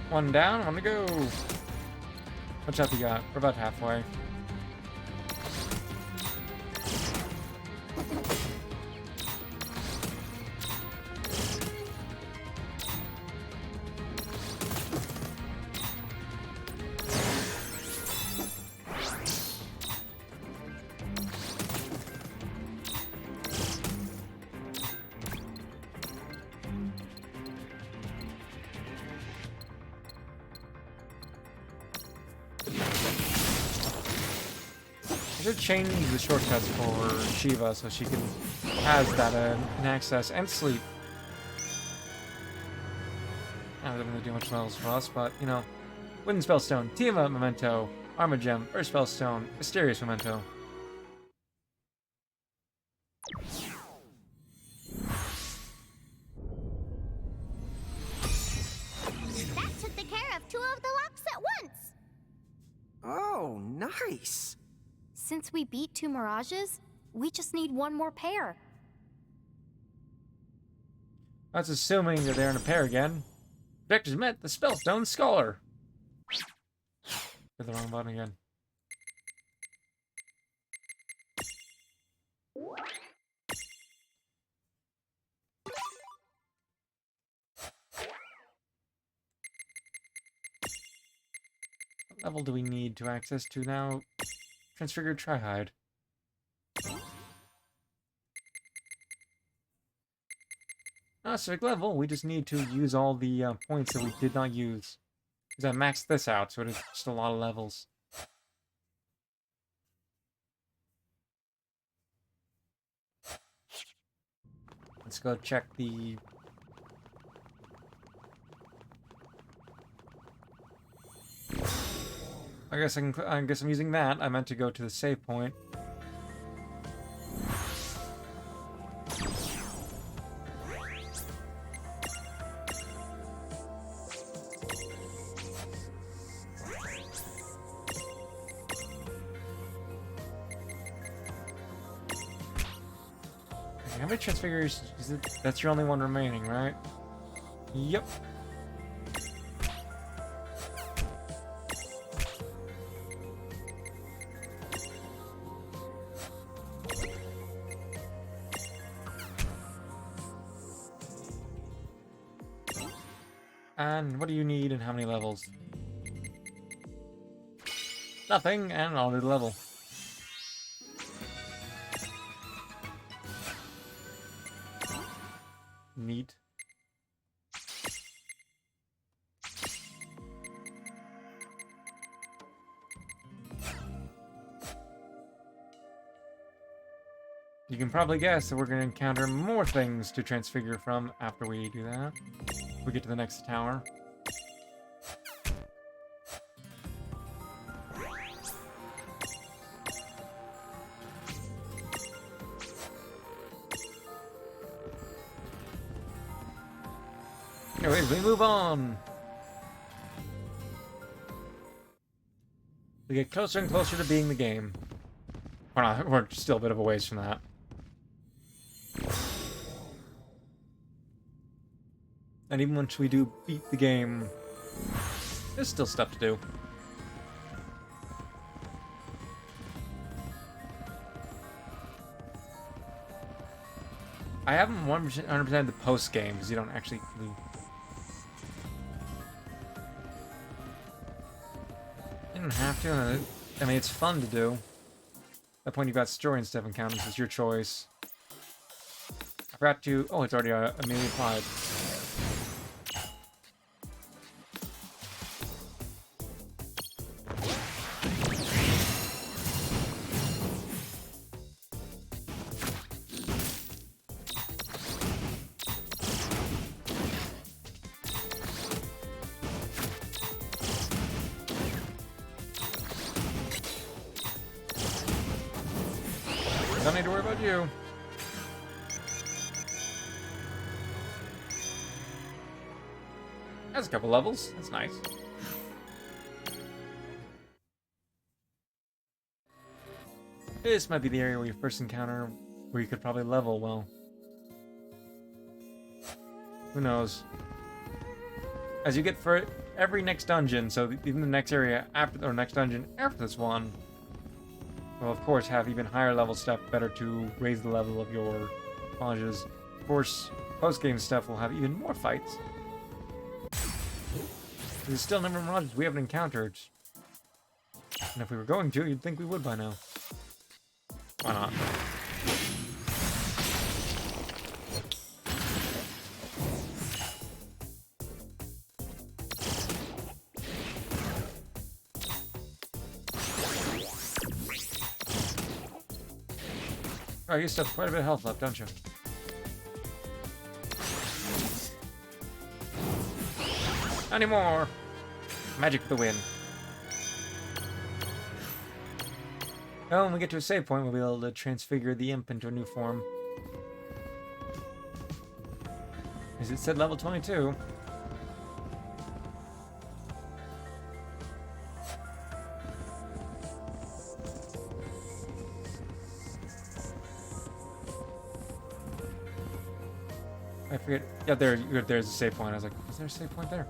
One down, one to go. What's up you got? We're about halfway. I should change the shortcuts for Shiva so she can has that in access and sleep. I don't really do much levels for us, but you know, Wind Spellstone, Tiamat Memento, Armor Gem, Earth Spellstone, Mysterious Memento. That took the care of 2 of the locks at once. Oh, nice. Since we beat 2 mirages, we just need 1 more pair. That's assuming that they're in a pair again. Objectives met, the Spellstone Scholar. Hit the wrong button again. What level do we need to access to now? Transfigured Trihide. Not a specific level, we just need to use all the points that we did not use. Because I maxed this out, so it is just a lot of levels. Let's go check the... I guess I'm using that. I meant to go to the save point. Okay, how many transfigures? That's your only one remaining, right? Yep. And what do you need and how many levels? Nothing, and I'll do the level. Neat. You can probably guess that we're going to encounter more things to transfigure from after we do that. We get to the next tower. Anyways, we move on. We get closer and closer to being the game. We're still a bit of a ways from that. And even once we do beat the game, there's still stuff to do. I haven't 100% the post game because you don't actually. You don't have to. I mean, it's fun to do. At that point, you've got story and stuff encounters. It's your choice. I forgot to. Oh, it's already immediately applied. Don't need to worry about you. That's a couple levels. That's nice. This might be the area where you first encounter where you could probably level well. Who knows? As you get for every next dungeon, so even the next area after, or next dungeon after this one, will of course have even higher level stuff, better to raise the level of your colleges. Of course, post-game stuff will have even more fights. There's still a number of mirages we haven't encountered. And if we were going to, you'd think we would by now. Why not? Oh, you still have quite a bit of health left, don't you? Not anymore! Magic for the win. Oh, when we get to a save point, we'll be able to transfigure the imp into a new form. As it said, level 22. I forget. Yeah, there's a save point. I was like, is there a save point there?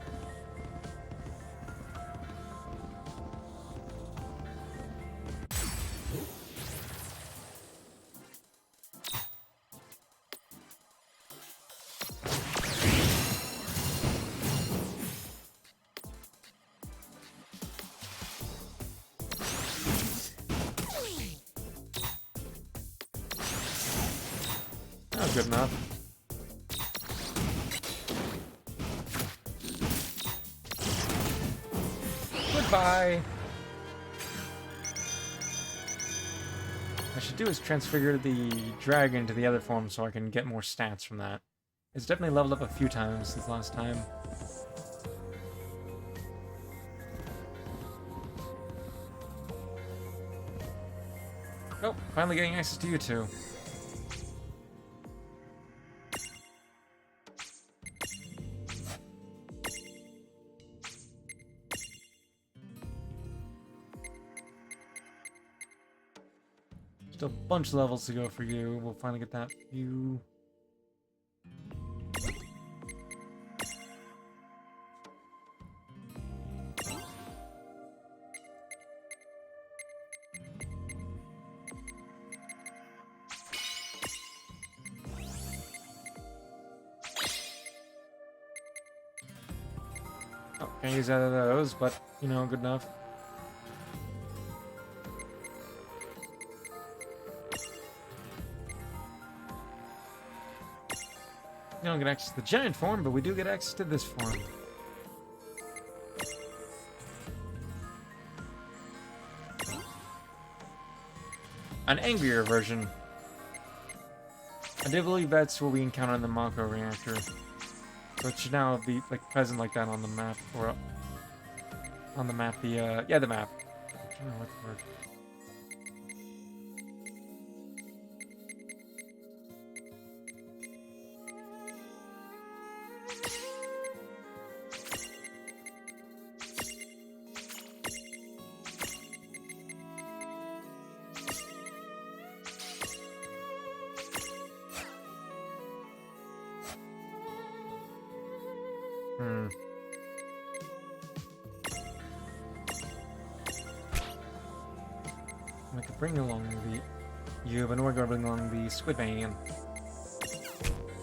That was good enough. Goodbye. I should do is transfigure the dragon to the other form so I can get more stats from that. It's definitely leveled up a few times since last time. Nope, finally getting access to you two. Still a bunch of levels to go for you. We'll finally get that view. Oh, can't use either of those, but, you know, good enough. We don't get access to the giant form, but we do get access to this form. An angrier version. I do believe that's what we encounter in the Mako reactor. So it should now be like present like that on the map, or on the map. Yeah, the map. I don't know what the word. I could bring along but we're gonna bring along the Squid Man.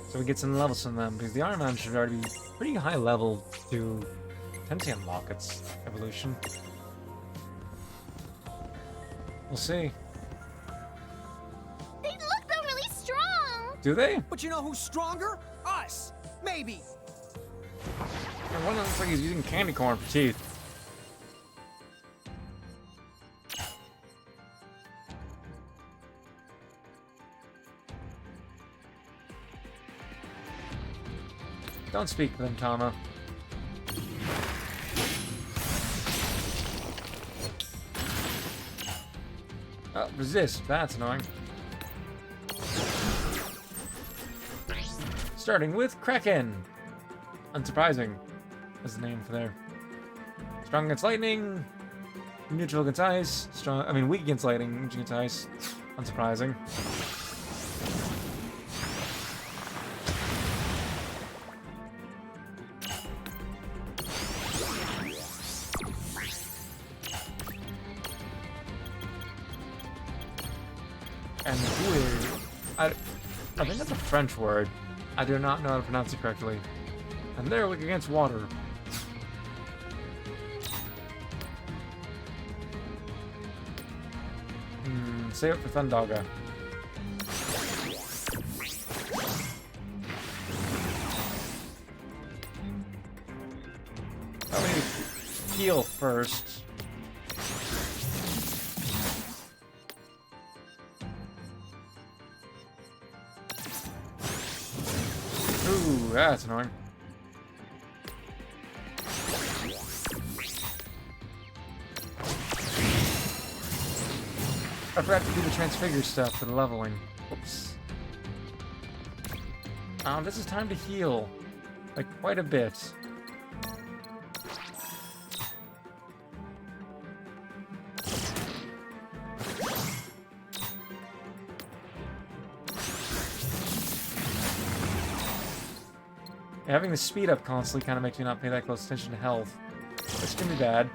So we get some levels from them, because the Iron Man should already be pretty high level to potentially unlock its evolution. We'll see. They look though really strong. Do they? But you know who's stronger? Us! Maybe! And one of them looks like he's using candy corn for teeth. Don't speak for them, Tama. Oh, resist. That's annoying. Starting with Kraken. Unsurprising. That's the name for there. Strong against lightning. Neutral against ice. Weak against lightning. Neutral against ice. Unsurprising. And here, I think that's a French word. I do not know how to pronounce it correctly. And they're weak against water. Save it for Thundaga. Let me heal first. Ooh, that's annoying. I forgot to do the transfigure stuff for the leveling. Oops. This is time to heal. Like, quite a bit. Having the speed up constantly kind of makes me not pay that close attention to health. Which can be bad.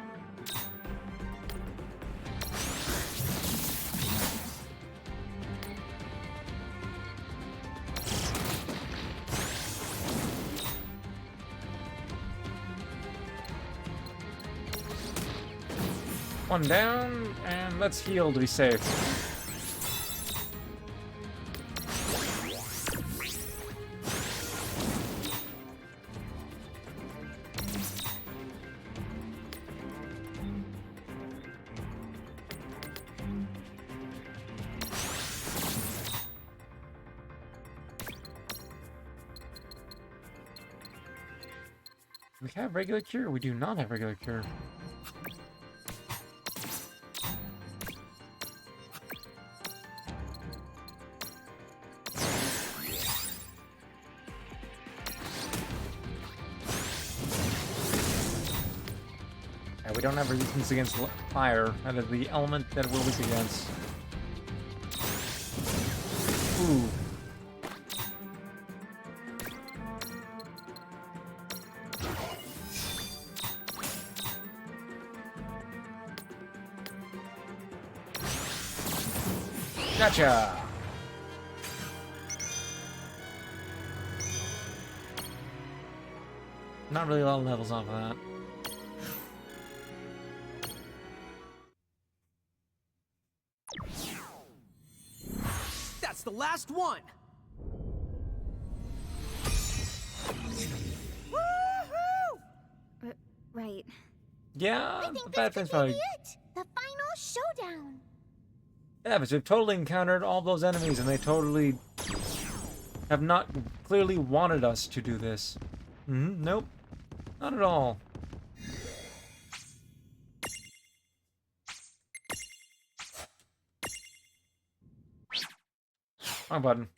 One down, and let's heal to be safe. We have regular cure. We do not have regular cure. Yeah, we don't have resistance against fire. That is the element that we're weak against. Ooh. Gotcha! Not really a lot of levels off of that. That's the last one! Woohoo! Right. Yeah, I think the this bad could thing's be probably... it! The final showdown! Yeah, but we've totally encountered all those enemies, and they totally have not clearly wanted us to do this. Nope. Not at all. Wrong button.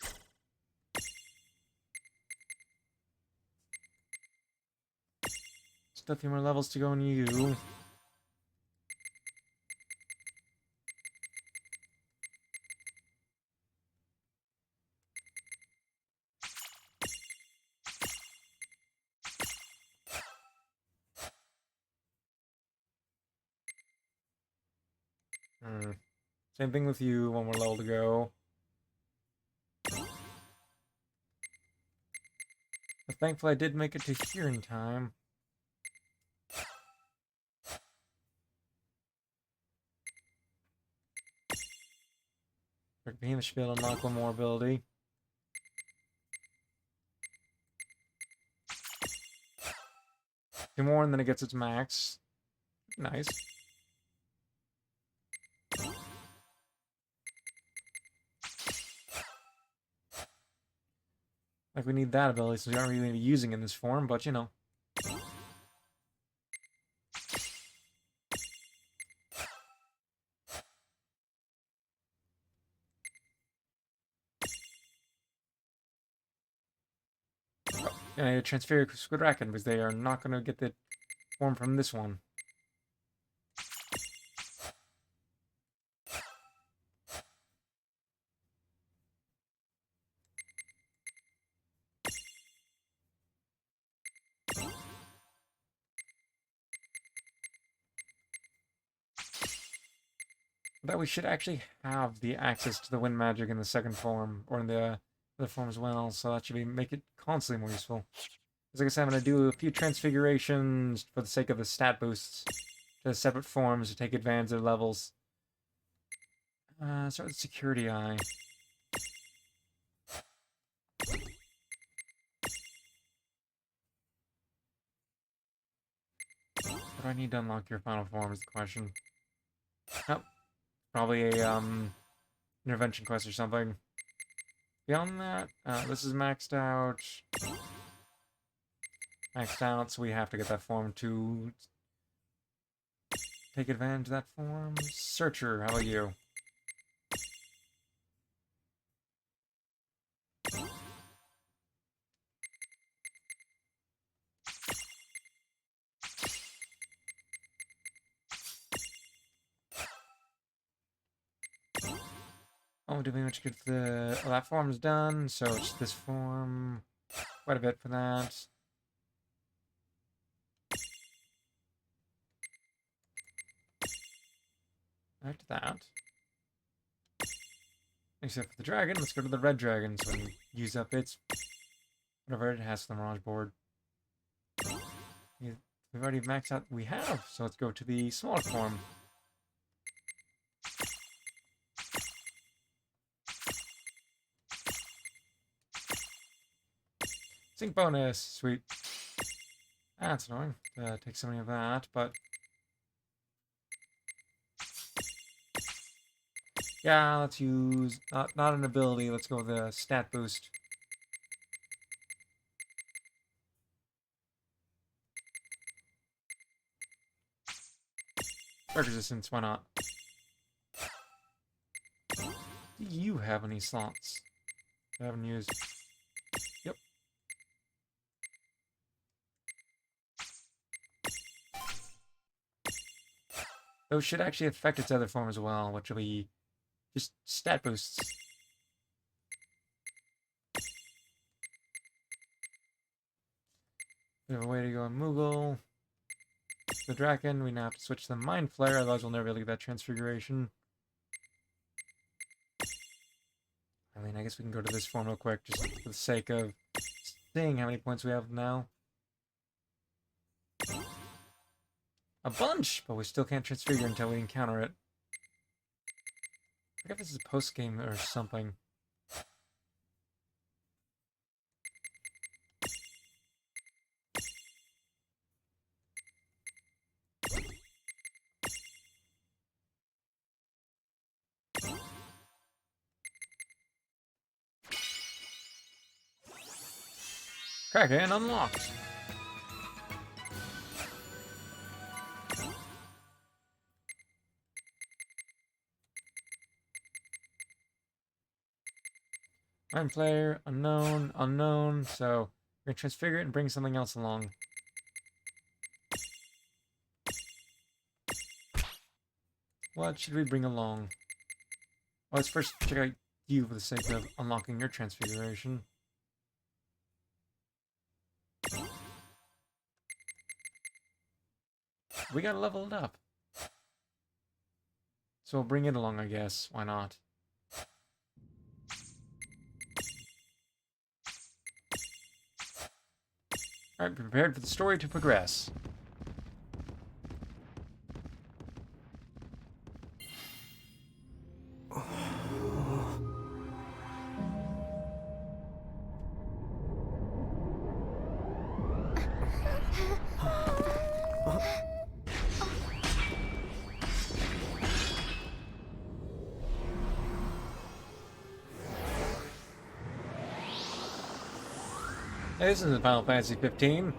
Still a few more levels to go in you. Same thing with you, one more level to go. But thankfully I did make it to here in time. Behemoth should be able to unlock one more ability. Two more and then it gets its max. Nice. Like, we need that ability, so we aren't really going to be using it in this form, but you know. transfer Squidraken because they are not going to get the form from this one. But we should actually have the access to the wind magic in the second form, or in the other form as well, so that should make it constantly more useful. Because like I said, I'm going to do a few transfigurations for the sake of the stat boosts to the separate forms to take advantage of their levels. Start with Security Eye. What do I need to unlock your final form is the question. Oh, probably a intervention quest or something. Beyond that, this is maxed out. Maxed out, so we have to get that form to take advantage of that form. Searcher, how about you? Oh, did we much get the... Oh, that form's done, so it's this form. Quite a bit for that. Back to that. Except for the dragon, let's go to the red dragon so we can use up its... whatever it has for the Mirage board. We've already maxed out... We have, so let's go to the smaller form. Sync bonus, sweet. That's annoying. Take so many of that, but yeah, let's use not an ability. Let's go with a stat boost. Charge resistance, why not? Do you have any slots I haven't used? Yep. Those should actually affect its other form as well, which will be just stat boosts. We have a way to go on Moogle. The Draken, we now have to switch to the Mind Flare, otherwise we'll never really get that transfiguration. I mean, I guess we can go to this form real quick, just for the sake of seeing how many points we have now. A bunch! But we still can't transfigure until we encounter it. I forget if this is a post-game or something. Kraken unlocked! Mind Flare, unknown, unknown, so we're gonna transfigure it and bring something else along. What should we bring along? Well, let's first check out you for the sake of unlocking your transfiguration. We gotta level it up. So we'll bring it along, I guess. Why not? Alright, be prepared for the story to progress. Hey, this is Final Fantasy 15.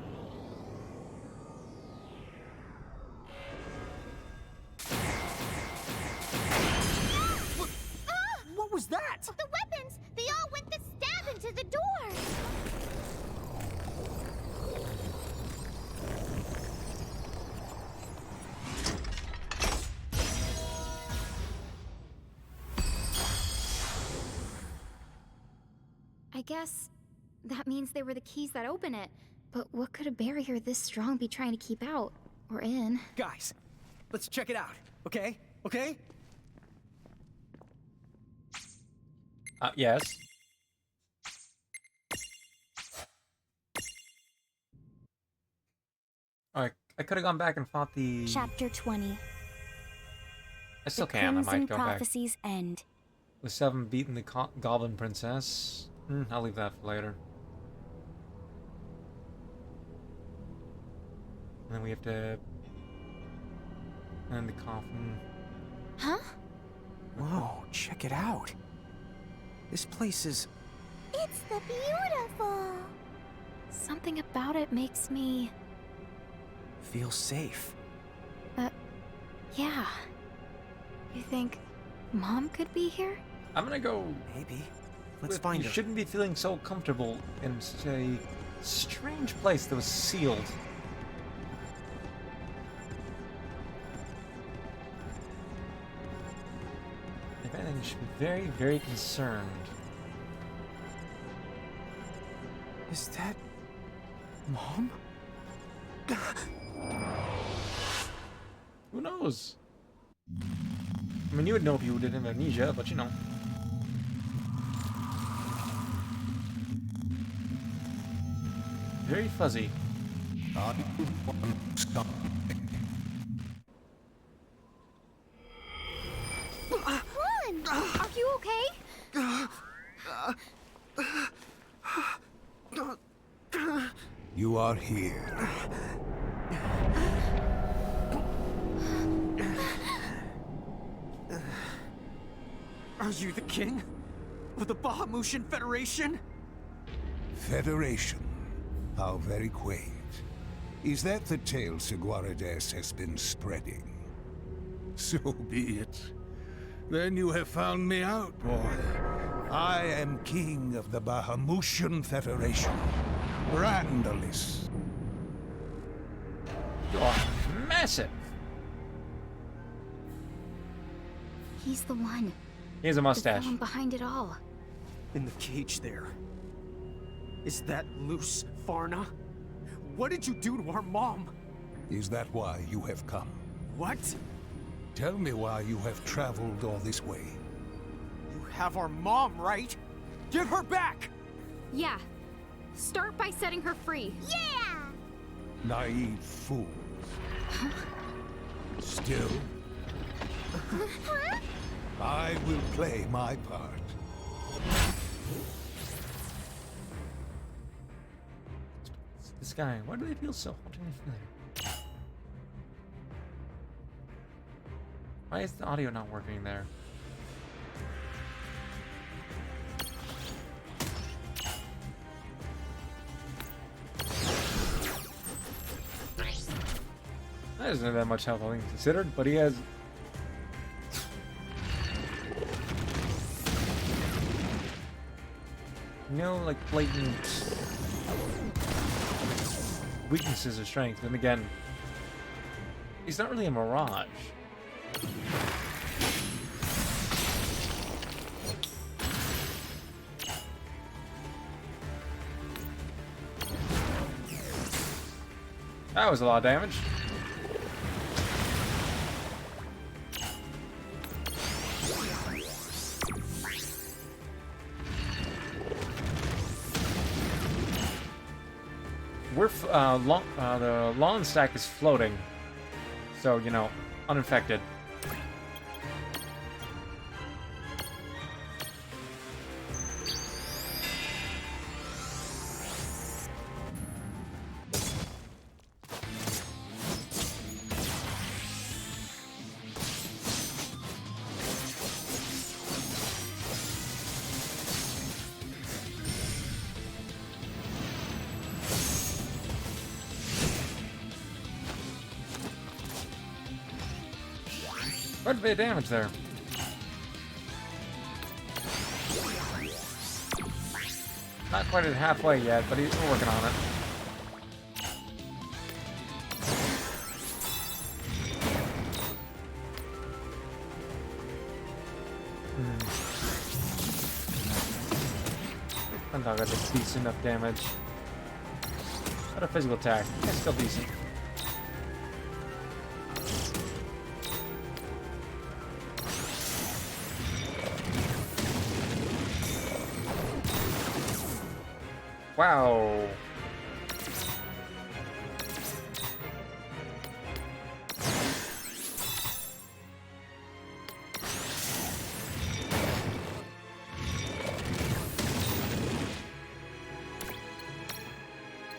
What was that? The weapons! They all went to stab into the door! guess that means they were the keys that open it. But what could a barrier this strong be trying to keep out? Or in? Guys, let's check it out, okay? Okay? Yes. Alright, I could have gone back and fought the... Chapter 20. I still The can, I Crimson might go back. Prophecy's End. The 7 beating the Goblin Princess. I'll leave that for later. And then we have to... And the coffin. Huh? Whoa, check it out. This place is... It's the beautiful. Something about it makes me... feel safe. Yeah. You think Mom could be here? I'm gonna go... Maybe. Let's with, find you her. shouldn't be feeling so comfortable in such a strange place that was sealed. If anything, you should be very, very concerned. Is that... Mom? Who knows? I mean, you would know if you did have amnesia, but you know. Very fuzzy. Run! Are you okay? You are here. Are you the king? Of the Bahamutian Federation? Federation. How very quaint. Is that the tale Seguarides has been spreading? So be it. Then you have found me out, boy. I am king of the Bahamutian Federation. Randalis. You're massive. He's the one. He has a The mustache. villain behind it all. In the cage there. Is that loose, Farna? What did you do to our mom? Is that why you have come? What? Tell me why you have traveled all this way. You have our mom, right? Give her back! Yeah. Start by setting her free. Yeah! Naive fools. Still, Huh? I will play my part. This guy, why do they feel so hauntingly familiar? Why is the audio not working there? That isn't that much health, I think, considered, but he has... No, like, blatant weaknesses or strength. And again, he's not really a mirage. That was a lot of damage. We're the lawn stack is floating, so you know, uninfected. Quite a bit of damage there. Not quite at halfway yet, but we're working on it. Dog got a decent enough damage. Not a physical attack. That's still decent. Wow.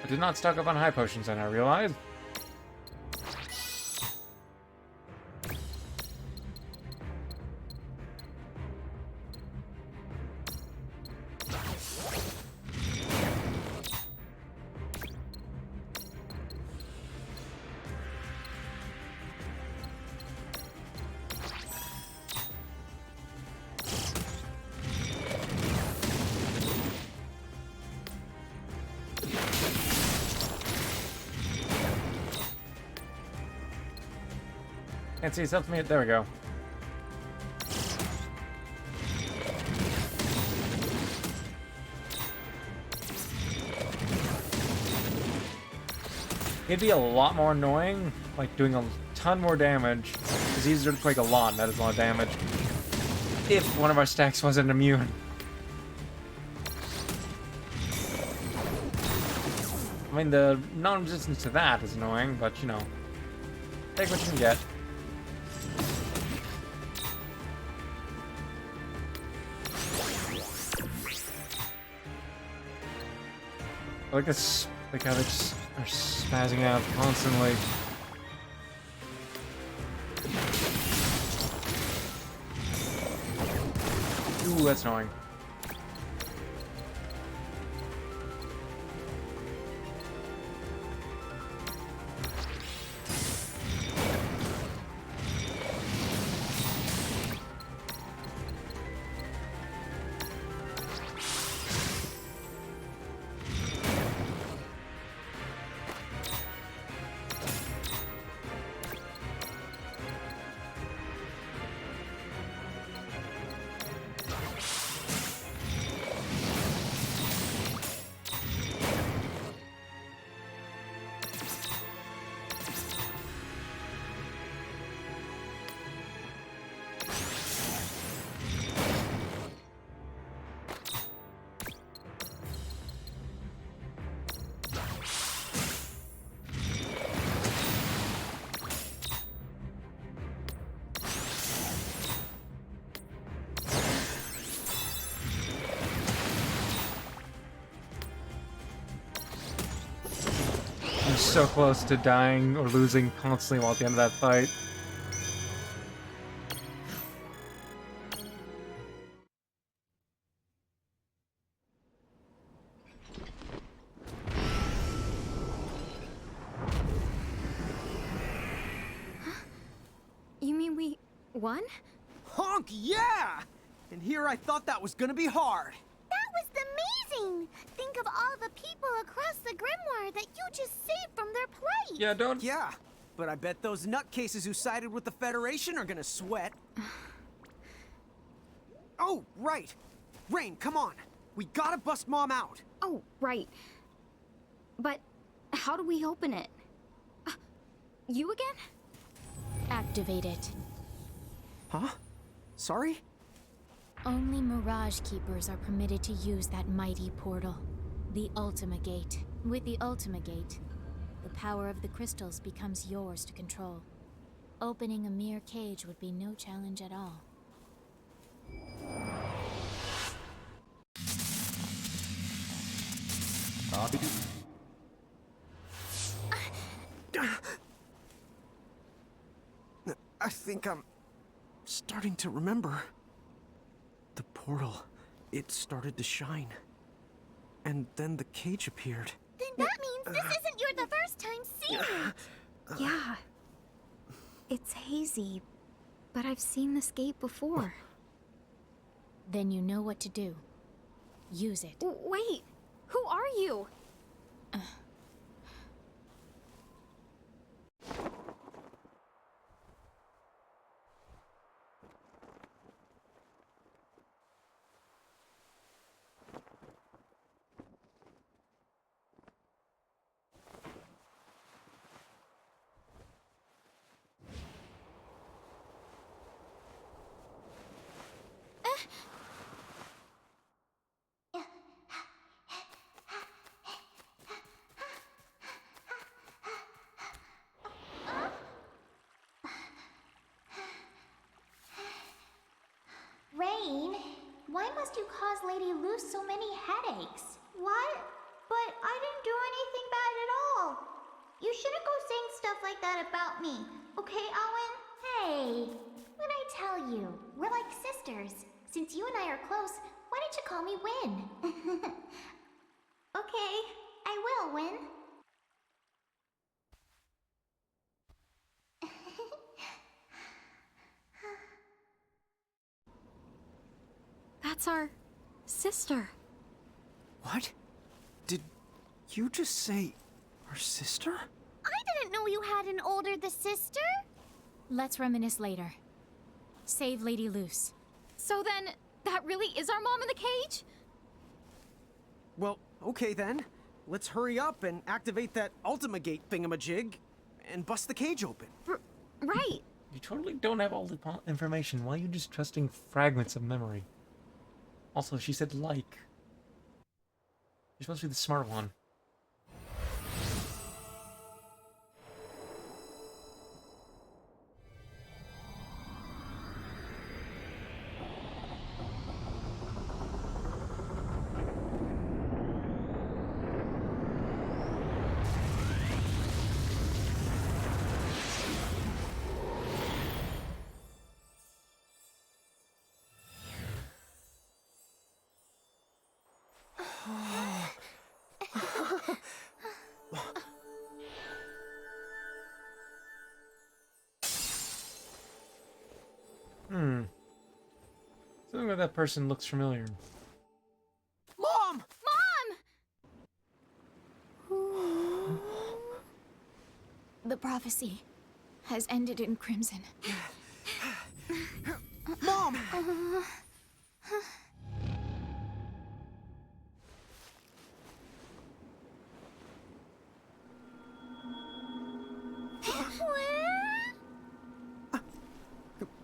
I did not stock up on high potions, and I realized. Can't see, it's up to me. There we go. It'd be a lot more annoying, like doing a ton more damage. It's easier to quake a lot, that is a lot of damage. If one of our stacks wasn't immune. I mean, the non-resistance to that is annoying, but you know, take what you can get. I like this, like how they just are spazzing out constantly. Ooh, that's annoying. I'm so close to dying or losing constantly while at the end of that fight. You mean we won? Honk, yeah! And here I thought that was gonna be hard. That was amazing! Think of all the people across the Grimoire that you just saved from their plight! Yeah, don't. Yeah, but I bet those nutcases who sided with the Federation are gonna sweat. Oh, right. Rain, come on. We gotta bust Mom out. Oh, right. But how do we open it? You again? Activate it. Huh? Sorry? Only Mirage Keepers are permitted to use that mighty portal. The Ultima Gate. With the Ultima Gate, the power of the crystals becomes yours to control. Opening a mere cage would be no challenge at all. I think I'm starting to remember. The portal, it started to shine. And then the cage appeared. Then that means this isn't the first time seeing it! Yeah. It's hazy, but I've seen this gate before. Then you know what to do. Use it. Wait! Who are you? Why must you cause Lady Luce so many headaches? What? But I didn't do anything bad at all. You shouldn't go saying stuff like that about me, okay, Owen? Hey, what I tell you? We're like sisters. Since you and I are close, why don't you call me Win? Okay, I will, Win. That's our sister. What? Did you just say our sister? I didn't know you had an older sister. Let's reminisce later. Save Lady Luce. So then, that really is our mom in the cage? Well, okay then. Let's hurry up and activate that Ultima Gate thingamajig and bust the cage open. Right. You totally don't have all the information. Why are you just trusting fragments of memory? Also, she said like. You're supposed to be the smart one. Something about that person looks familiar. Mom! Mom! The prophecy has ended in crimson. Mom!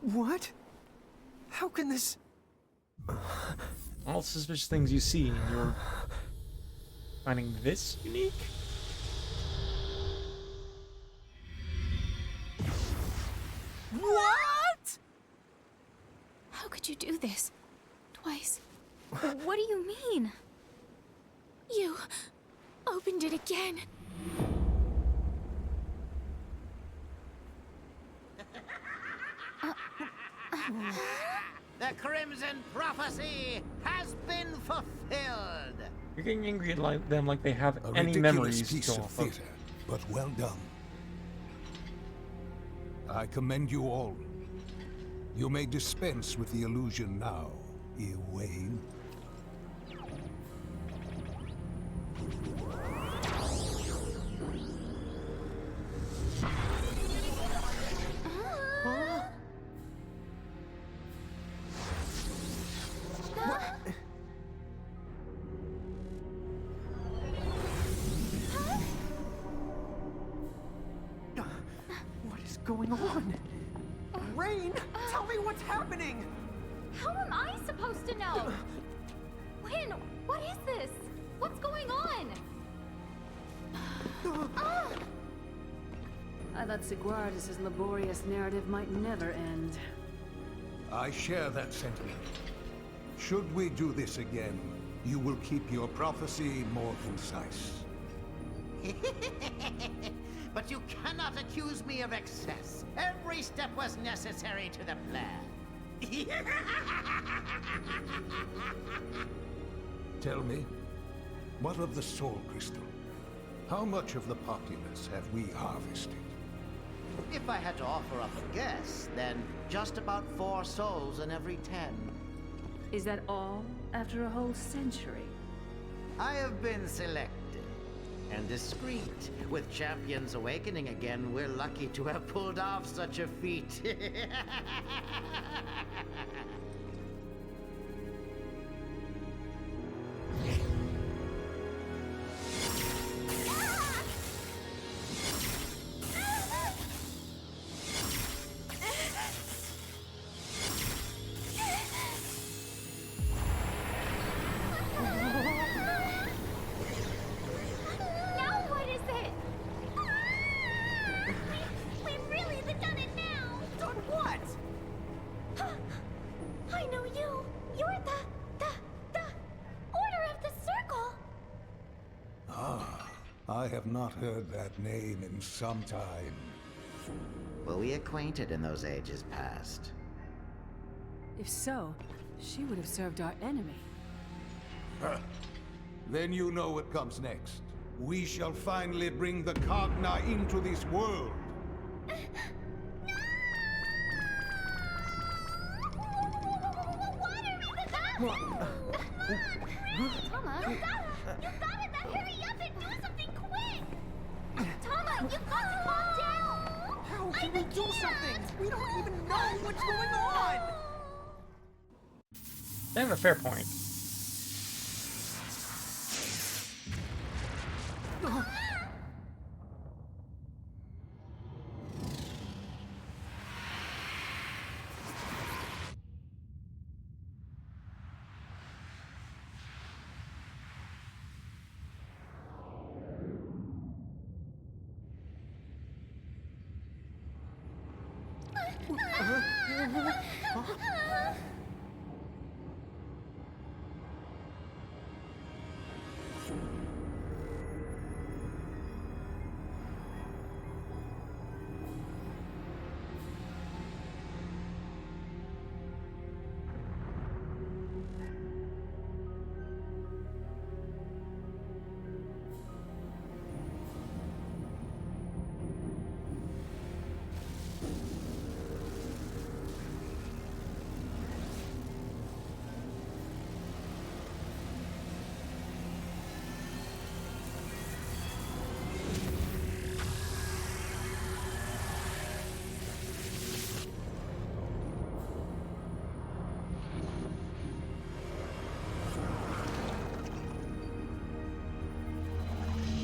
What? How can this... All suspicious things you see, and you're finding this unique? What? How could you do this? Twice. What do you mean? You opened it again. The Crimson Prophecy has been fulfilled! You're getting angry at them like they have A any ridiculous memories piece to of offer. theater, but well done. I commend you all. You may dispense with the illusion now, Ewain. What is going on? Rain, tell me what's happening! How am I supposed to know? Win, what is this? What's going on? I thought Sigwardus' laborious narrative might never end. I share that sentiment. Should we do this again, you will keep your prophecy more concise. But you cannot accuse me of excess. Every step was necessary to the plan. Tell me, what of the Soul Crystal? How much of the populace have we harvested? If I had to offer up a guess, then just about 4 souls in every 10. Is that all after a whole century? I have been selected and discreet. With Champions awakening again, we're lucky to have pulled off such a feat. Now what is it? We've really done it now. Done what? I know you. You're have not heard that name in some time. Were we acquainted in those ages past? If so, she would have served our enemy. Then you know what comes next. We shall finally bring the Cogna into this world. Tama, you gotta hurry up and do something quick! Tama, you got to calm down! How can we do something? We don't even know what's going on! They have a fair point.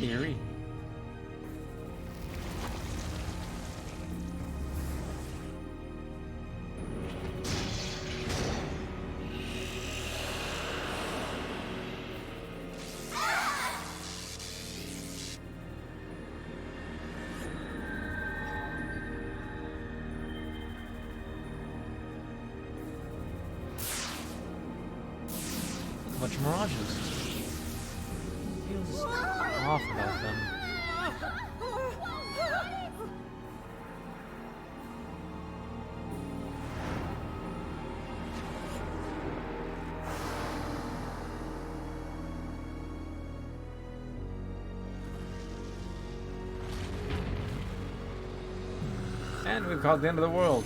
Eerie. A bunch of mirages. Feels off about them. And we've caught the end of the world.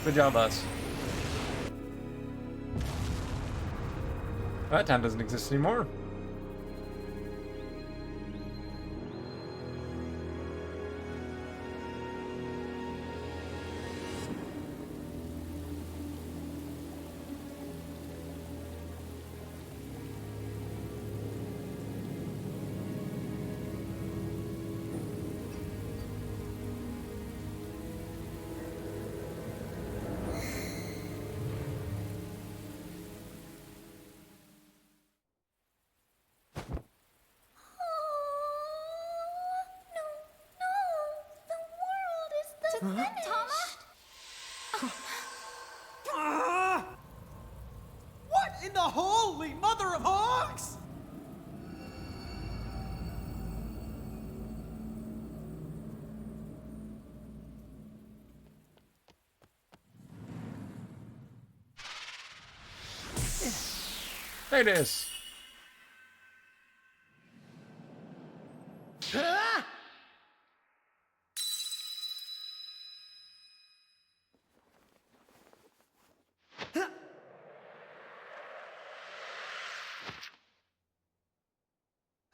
Good job, us. That town doesn't exist anymore. What in the holy mother of hogs? There it is.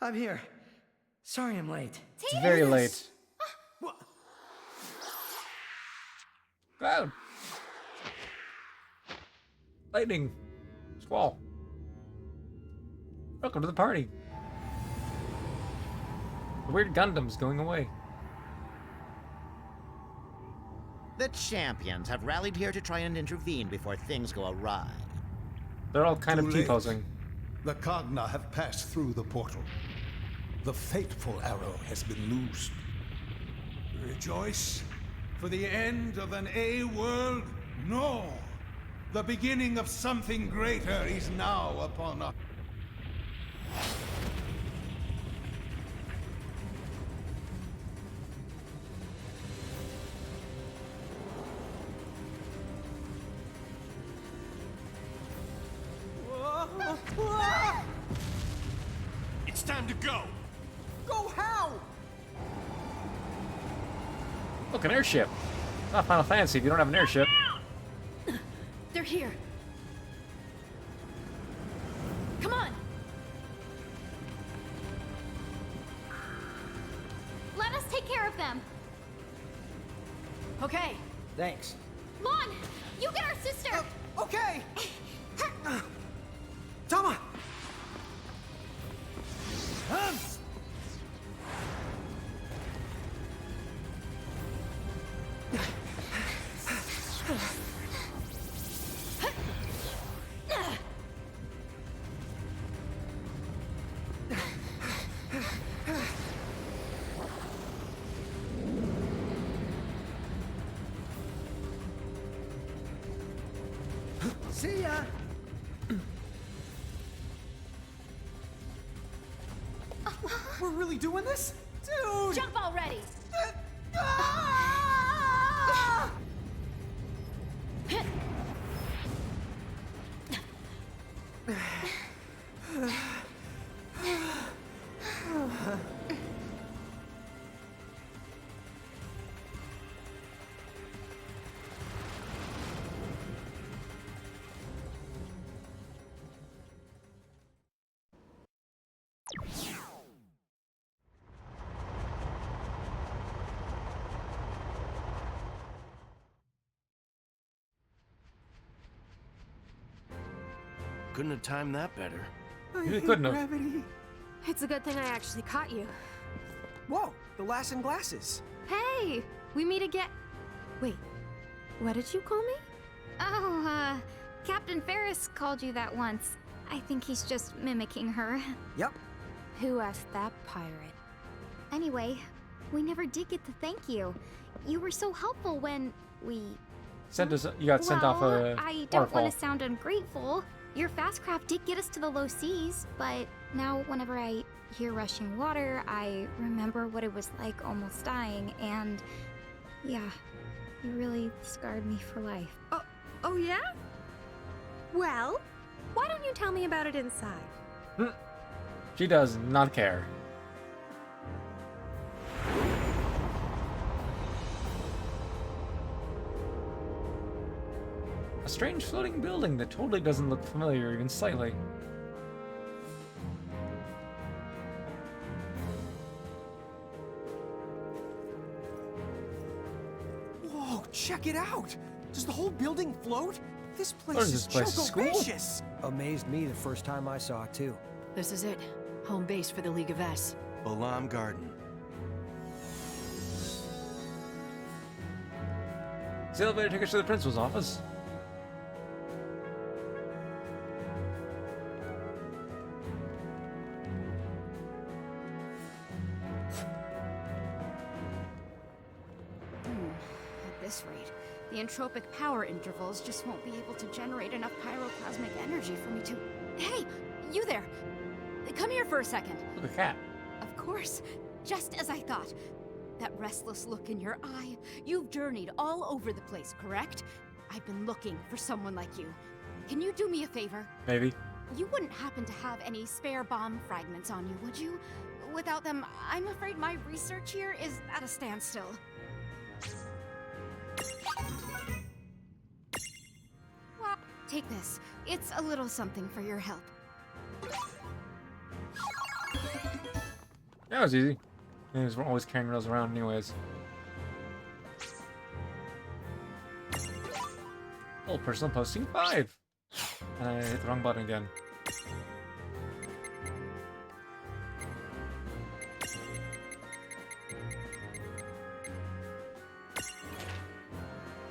I'm here. Sorry I'm late. It's very late. Cloud. Lightning. Squall. Welcome to the party. The weird Gundam's going away. The champions have rallied here to try and intervene before things go awry. They're all kind Too of late. T-posing. The Cogna have passed through the portal. The fateful arrow has been loosed. Rejoice for the end of an A-world? No! The beginning of something greater is now upon us. It's time to go! Go how? Look, an airship. Not Final Fantasy if you don't have an airship. They're here. Come on! Let us take care of them. Okay. Thanks. Lon, you get our sister. Okay! Tama! See ya! We're really doing this? Dude! Jump already. Couldn't have timed that better. You couldn't have. Gravity. It's a good thing I actually caught you. Whoa, the lass in glasses. Hey! We meet again. Wait, what did you call me? Oh, Captain Ferris called you that once. I think he's just mimicking her. Yep. Who asked that pirate? Anyway, we never did get to thank you. You were so helpful when we... You got sent off a I don't waterfall. want to sound ungrateful. Your fast craft did get us to the low seas, but now whenever I hear rushing water, I remember what it was like almost dying, and yeah, you really scarred me for life. Oh yeah? Well, why don't you tell me about it inside? She does not care. A strange floating building that totally doesn't look familiar even slightly. Whoa, check it out! Does the whole building float? This place What is is this place, a school? chocobacious! Amazed me the first time I saw it, too. This is it. Home base for the League of S. Balam Garden. Does the elevator take us to the principal's office? At this rate, the entropic power intervals just won't be able to generate enough pyroclasmic energy for me to... Hey! You there! Come here for a second. Look, a cat. Of course. Just as I thought. That restless look in your eye. You've journeyed all over the place, correct? I've been looking for someone like you. Can you do me a favor? Maybe. You wouldn't happen to have any spare bomb fragments on you, would you? Without them, I'm afraid my research here is at a standstill. Well, take this. It's a little something for your help. That was easy. We're always carrying those around anyways. Oh, personal posting 5. And I hit the wrong button again.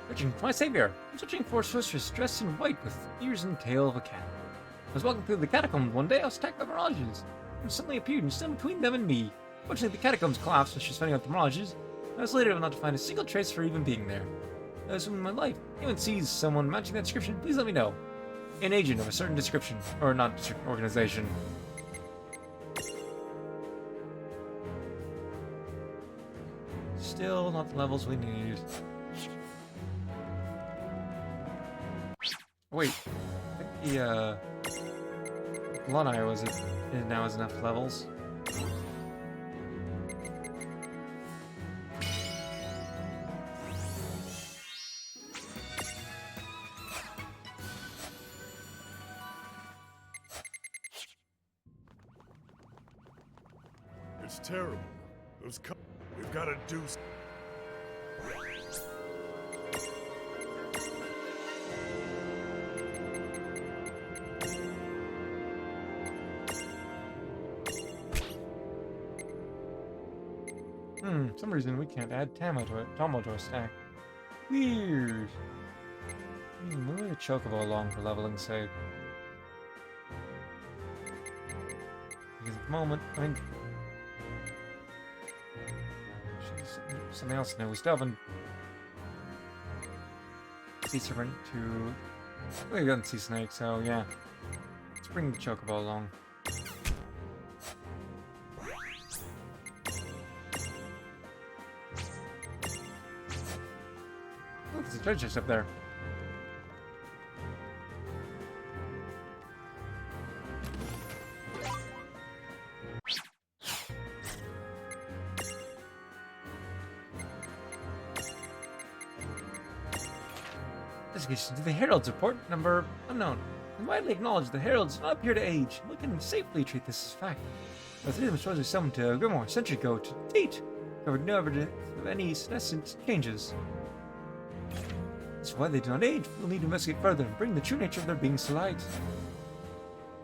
Searching for my savior. I'm searching for a sorceress dressed in white with ears and tail of a cat. I was walking through the catacombs one day. I was attacked by mirages. And suddenly appeared and stood between them and me. Fortunately, the catacombs collapsed when she was finding out the mirages. I was later able not to find a single trace for even being there. That was in my life. If anyone sees someone matching that description, please let me know. An agent of a certain description, or not organization. Still not the levels we need. Wait, I think Lanai was it now has enough levels. It's terrible. We've got to do. For some reason we can't add Tomo to a stack. Weird. Move the Chocobo along for leveling's sake. Because at the moment, I mean, something else new. We still haven't Sea Serpent to. We got Sea Snake, so yeah. Let's bring the Chocobo along. Look, there's a treasure chest up there. Investigation to the Herald's report number unknown. And widely acknowledged, the Heralds do not appear to age. We can safely treat this as fact. The three of them supposedly summoned to Grimoire a century ago to date covered no evidence of any senescent changes. That's why they do not age. We'll need to investigate further and bring the true nature of their beings to light.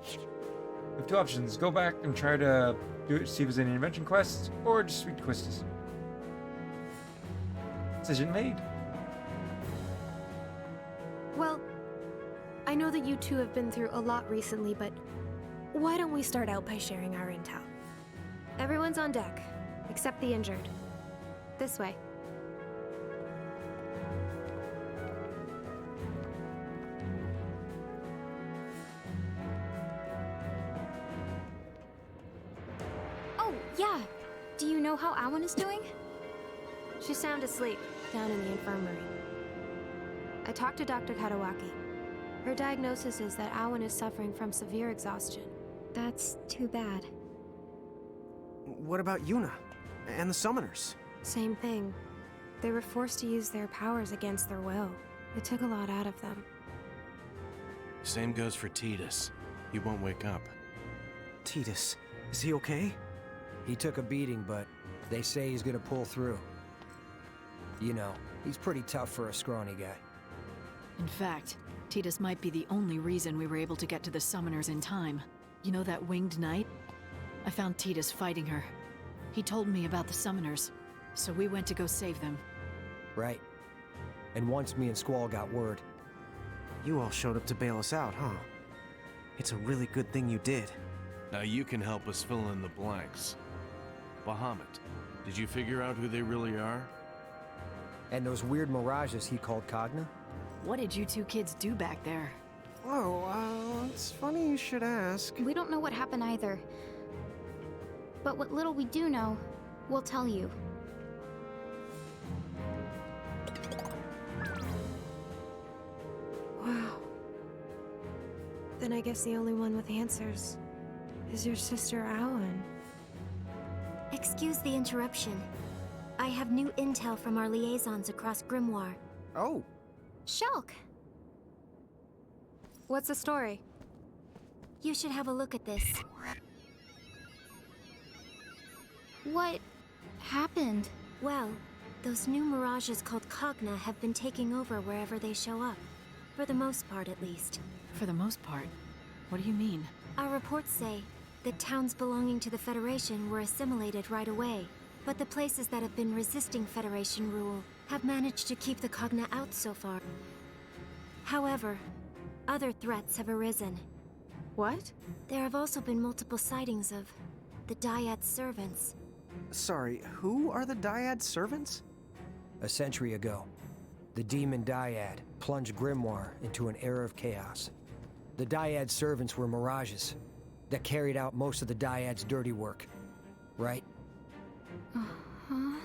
We have two options: go back and try to see if there's any invention quests, or just read the quests. Decision made. Well, I know that you two have been through a lot recently, but why don't we start out by sharing our intel? Everyone's on deck, except the injured. This way. Oh, yeah. Do you know how Awan is doing? She's sound asleep, down in the infirmary. I talked to Dr. Kadawaki. Her diagnosis is that Awan is suffering from severe exhaustion. That's too bad. What about Yuna? And the summoners? Same thing. They were forced to use their powers against their will. It took a lot out of them. Same goes for Tidus. He won't wake up. Tidus, is he okay? He took a beating, but they say he's gonna pull through. You know, he's pretty tough for a scrawny guy. In fact, Tidus might be the only reason we were able to get to the summoners in time. You know that winged knight? I found Tidus fighting her. He told me about the summoners, so we went to go save them. Right. And once me and Squall got word... You all showed up to bail us out, huh? It's a really good thing you did. Now you can help us fill in the blanks. Bahamut, did you figure out who they really are? And those weird mirages he called Cogna? What did you two kids do back there? Oh, it's funny you should ask. We don't know what happened either. But what little we do know, we'll tell you. Wow. Then I guess the only one with answers is your sister Awan. Excuse the interruption. I have new intel from our liaisons across Grimoire. Oh. Shulk! What's the story? You should have a look at this. What happened? Well, those new mirages called Cogna have been taking over wherever they show up. For the most part, at least. For the most part? What do you mean? Our reports say that towns belonging to the Federation were assimilated right away. But the places that have been resisting Federation rule have managed to keep the Cogna out so far. However, other threats have arisen. What? There have also been multiple sightings of the Dyad servants. Sorry, who are the Dyad servants? A century ago, the demon Dyad plunged Grimoire into an era of chaos. The Dyad servants were mirages that carried out most of the Dyad's dirty work. Right? Uh-huh.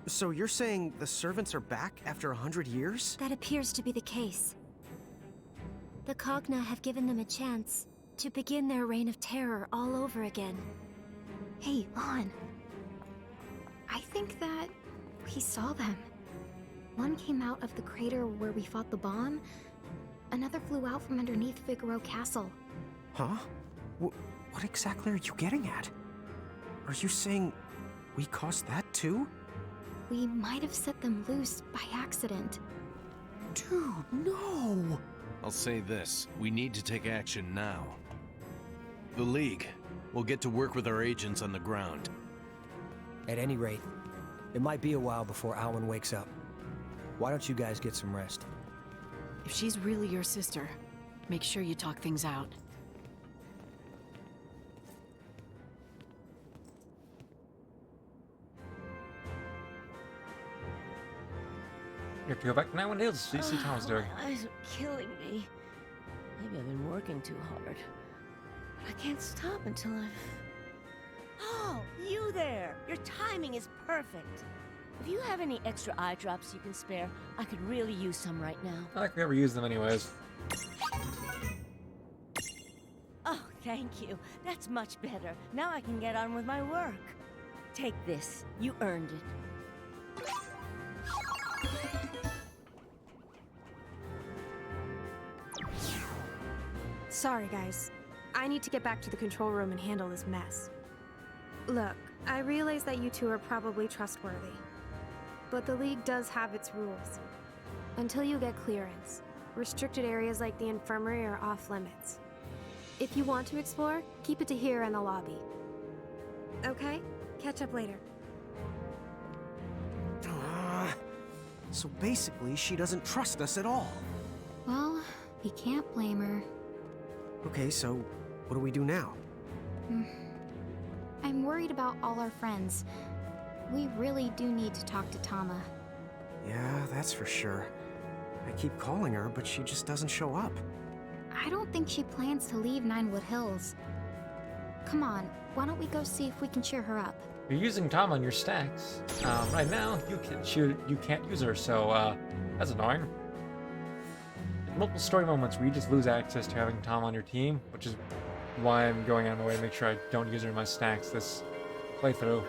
So you're saying the servants are back after 100 years? That appears to be the case. The Cogna have given them a chance, to begin their reign of terror all over again. Hey, Lon. I think that we saw them. One came out of the crater where we fought the bomb. Another flew out from underneath Figaro Castle. Huh? What exactly are you getting at? Are you saying we caused that too? We might have set them loose by accident. Dude, no! I'll say this, we need to take action now. The League will get to work with our agents on the ground. At any rate, it might be a while before Alwyn wakes up. Why don't you guys get some rest? If she's really your sister, make sure you talk things out. You have to go back now and see Tom's doing. Eyes are killing me. Maybe I've been working too hard. But I can't stop until I've... Oh, you there! Your timing is perfect. If you have any extra eye drops you can spare, I could really use some right now. I like we ever use them anyways. Oh, thank you. That's much better. Now I can get on with my work. Take this. You earned it. Sorry, guys. I need to get back to the control room and handle this mess. Look, I realize that you two are probably trustworthy, but the League does have its rules. Until you get clearance, restricted areas like the infirmary are off limits. If you want to explore, keep it to here in the lobby. Okay? Catch up later. So basically, she doesn't trust us at all. Well, we can't blame her. Okay, so what do we do now? I'm worried about all our friends. We really do need to talk to Tama. Yeah, that's for sure. I keep calling her, but she just doesn't show up. I don't think she plans to leave Ninewood Hills. Come on, why don't we go see if we can cheer her up? You're using Tom on your stacks. Right now, you can't use her, so that's annoying. Multiple story moments where you just lose access to having Tom on your team, which is why I'm going out of my way to make sure I don't use her in my stacks this playthrough.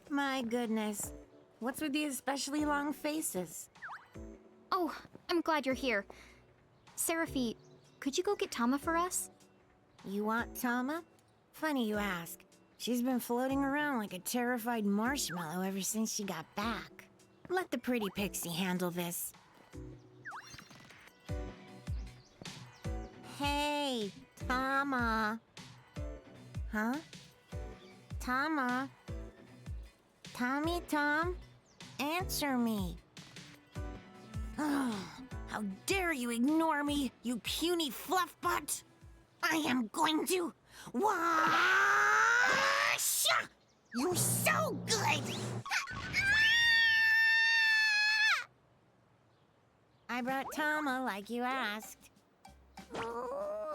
My goodness. What's with the especially long faces? Oh, I'm glad you're here. Seraphi, could you go get Tama for us? You want Tama? Funny you ask. She's been floating around like a terrified marshmallow ever since she got back. Let the pretty pixie handle this. Hey, Tama. Huh? Tama? Tommy Tom? Answer me. Oh, how dare you ignore me, you puny fluff butt! I am going to... Wash! You're so good! I brought Tama like you asked. Oh,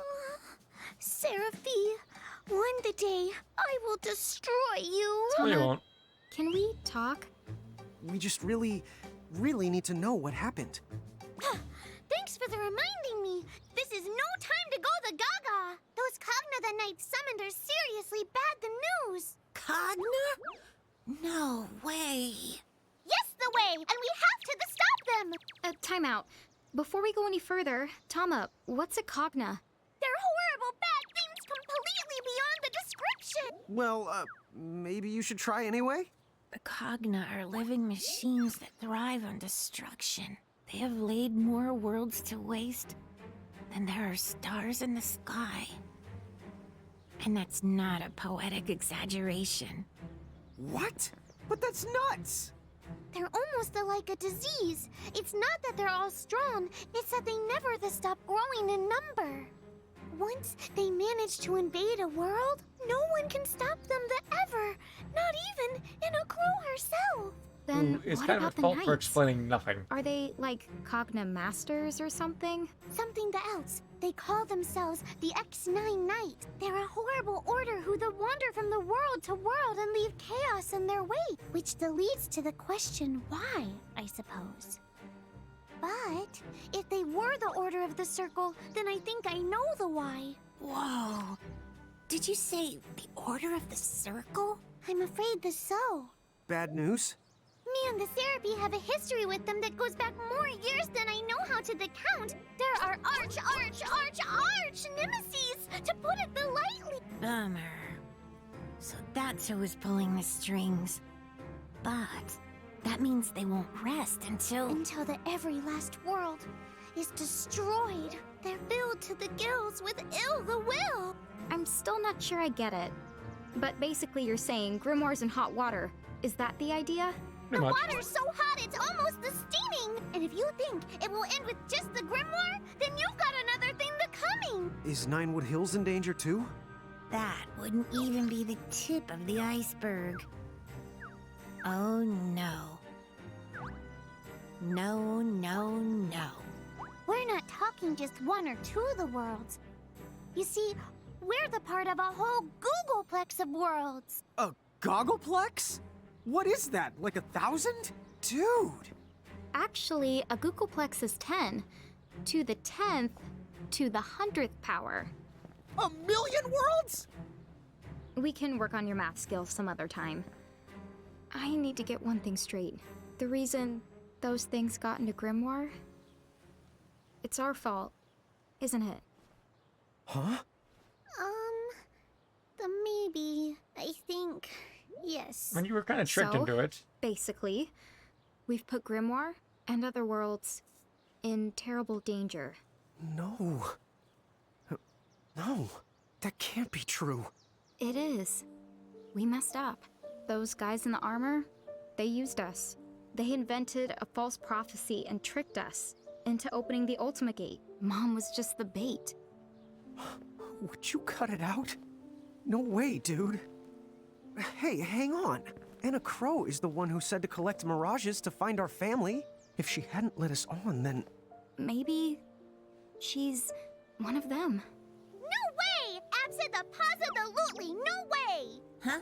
Seraphi, one the day I will destroy you. No, you won't. Can we talk? We just really need to know what happened. Thanks for the reminding me. This is no time to go the gaga. Those Cogna the Night summoned are seriously bad the news. Cogna? No way. Yes, the way, and we have to stop them. Time out. Before we go any further, Tama, what's a Cogna? They're horrible bad things completely beyond the description. Well, maybe you should try anyway? The Cogna are living machines that thrive on destruction. They have laid more worlds to waste than there are stars in the sky. And that's not a poetic exaggeration. What? But that's nuts! They're almost like a disease. It's not that they're all strong, it's that they never stop growing in number. once they manage to invade a world, no one can stop them ever. Not even Crow herself. Then It's what kind of about a the fault for knights? explaining nothing. Are they like Cogna Masters or something? Something else. They call themselves the X9 Knights. They're a horrible order who wander from the world to world and leave chaos in their way, which leads to the question why, I suppose. But if they were the Order of the Circle, then I think I know the why. Whoa. Did you say the Order of the Circle? I'm afraid so. Bad news? Me and the Serapi have a history with them that goes back more years than I know how to count. There are arch nemesis, to put it lightly. Bummer. So that's who was pulling the strings. But that means they won't rest until the every last world is destroyed. They're filled to the gills with ill will. I'm still not sure I get it. But basically you're saying grimoires in hot water. Is that the idea? The water's so hot it's almost steaming. And if you think it will end with just the grimoire, then you've got another thing coming. Is Ninewood Hills in danger too? that wouldn't even be the tip of the iceberg. Oh no. No, no, no. We're not talking just one or two of the worlds. You see, we're the part of a whole Googleplex of worlds. A Goggleplex? What is that, like 1,000? Dude! Actually, a Googleplex is 10. To the 10th, to the 100th power. 1,000,000 worlds?! We can work on your math skills some other time. I need to get one thing straight. The reason those things got into Grimoire? It's our fault, isn't it? Huh? Maybe. I think, yes. And you were kind of tricked into it. Basically, we've put Grimoire and other worlds in terrible danger. No. No, that can't be true. It is. We messed up. Those guys in the armor, they used us. They invented a false prophecy and tricked us into opening the Ultima Gate. Mom was just the bait. Would you cut it out? No way, dude. Hey, hang on. Anna Crow is the one who said to collect mirages to find our family. If she hadn't let us on, then... Maybe she's one of them. No way! Absolutely no way! Huh?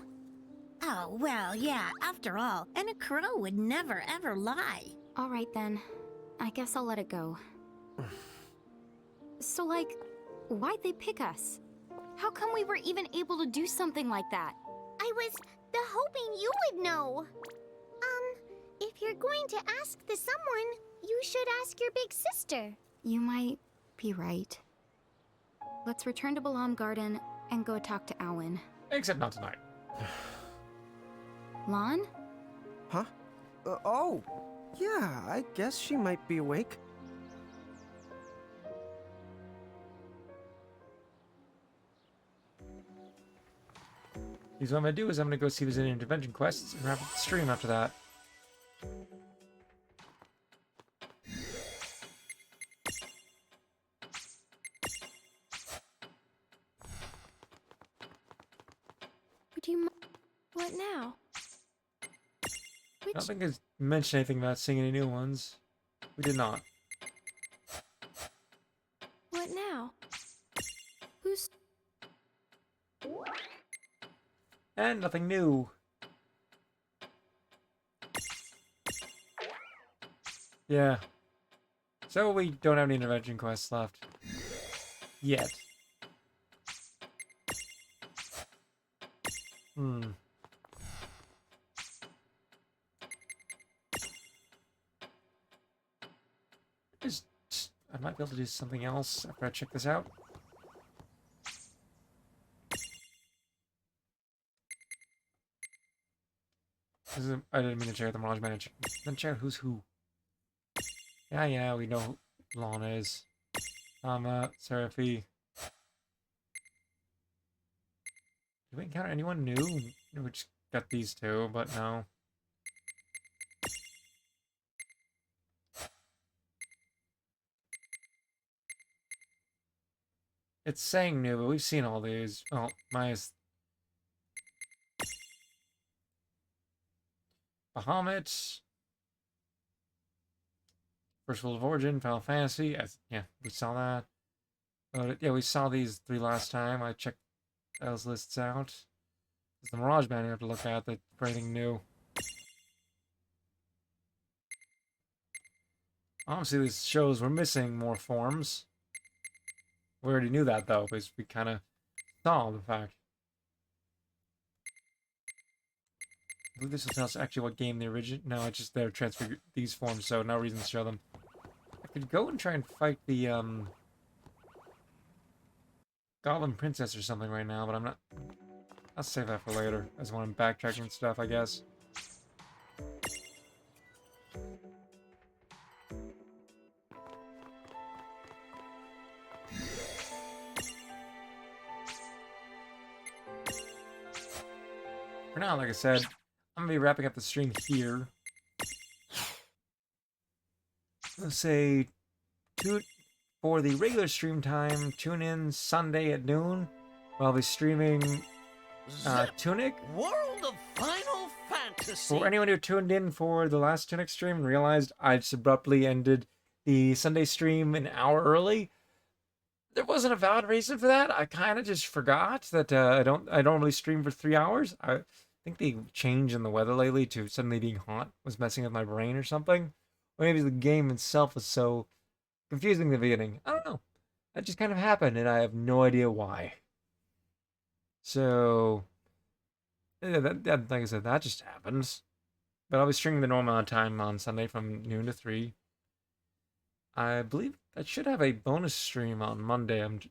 Oh, well, yeah, after all, Anna Crow would never ever lie. All right then. I guess I'll let it go. So, like, why'd they pick us? How come we were even able to do something like that? I was hoping you would know. If you're going to ask someone, you should ask your big sister. You might be right. Let's return to Balam Garden and go talk to Awen. Except not tonight. Lon? Huh? Oh, yeah, I guess she might be awake. Because what I'm going to do is I'm going to go see if there's any intervention quests and wrap up the stream after that. Would you what now? I don't think I mentioned anything about seeing any new ones. We did not. What now? Who's... And nothing new. Yeah. So we don't have any intervention quests left. Yet. I might be able to do something else after I check this out. I didn't mean to check the Mirage Manager. Then check who's who. Yeah, we know who Lana is. Seraphi. Did we encounter anyone new? We just got these two, but no. It's saying new, but we've seen all these. Oh, minus Bahamut, First World of Origin, Final Fantasy. Yeah, we saw that. Yeah, we saw these 3 last time. I checked those lists out. It's the Mirage Band you have to look at for anything new. Obviously, this shows we're missing more forms. We already knew that, though, because we kind of saw the fact. I believe this will tell us actually what game the origin. No, it's just they're transferred these forms, so no reason to show them. I could go and try and fight the Goblin Princess or something right now, but I'm not. I'll save that for later. As when I'm backtracking stuff, I guess. For now, like I said, I'm gonna be wrapping up the stream here. Let's say for the regular stream time, tune in Sunday at noon. I'll be streaming Tunic. World of Final Fantasy. For anyone who tuned in for the last Tunic stream and realized I just abruptly ended the Sunday stream an hour early, there wasn't a valid reason for that. I kind of just forgot that I don't really stream for 3 hours. I think the change in the weather lately to suddenly being hot was messing with my brain or something. Or maybe the game itself was so confusing in the beginning. I don't know. That just kind of happened, and I have no idea why. So, yeah, like I said, that just happens. But I'll be streaming the normal amount of time on Sunday from noon to 3. I believe I should have a bonus stream on Monday. I'm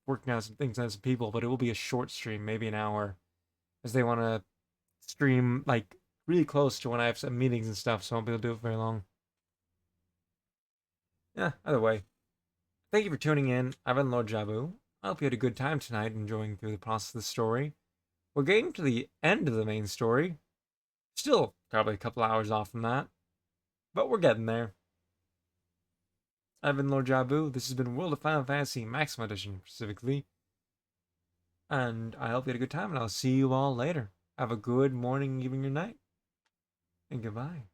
working out some things on some people, but it will be a short stream, maybe an hour, as they want to stream like really close to when I have some meetings and stuff, so I won't be able to do it very long. Yeah, either way. Thank you for tuning in. I've been Lord Jabu. I hope you had a good time tonight enjoying through the process of the story. We're getting to the end of the main story. Still probably a couple hours off from that, but we're getting there. I've been Lord Jabu. This has been World of Final Fantasy Maxima Edition, specifically. And I hope you had a good time, and I'll see you all later. Have a good morning, evening, or night. And goodbye.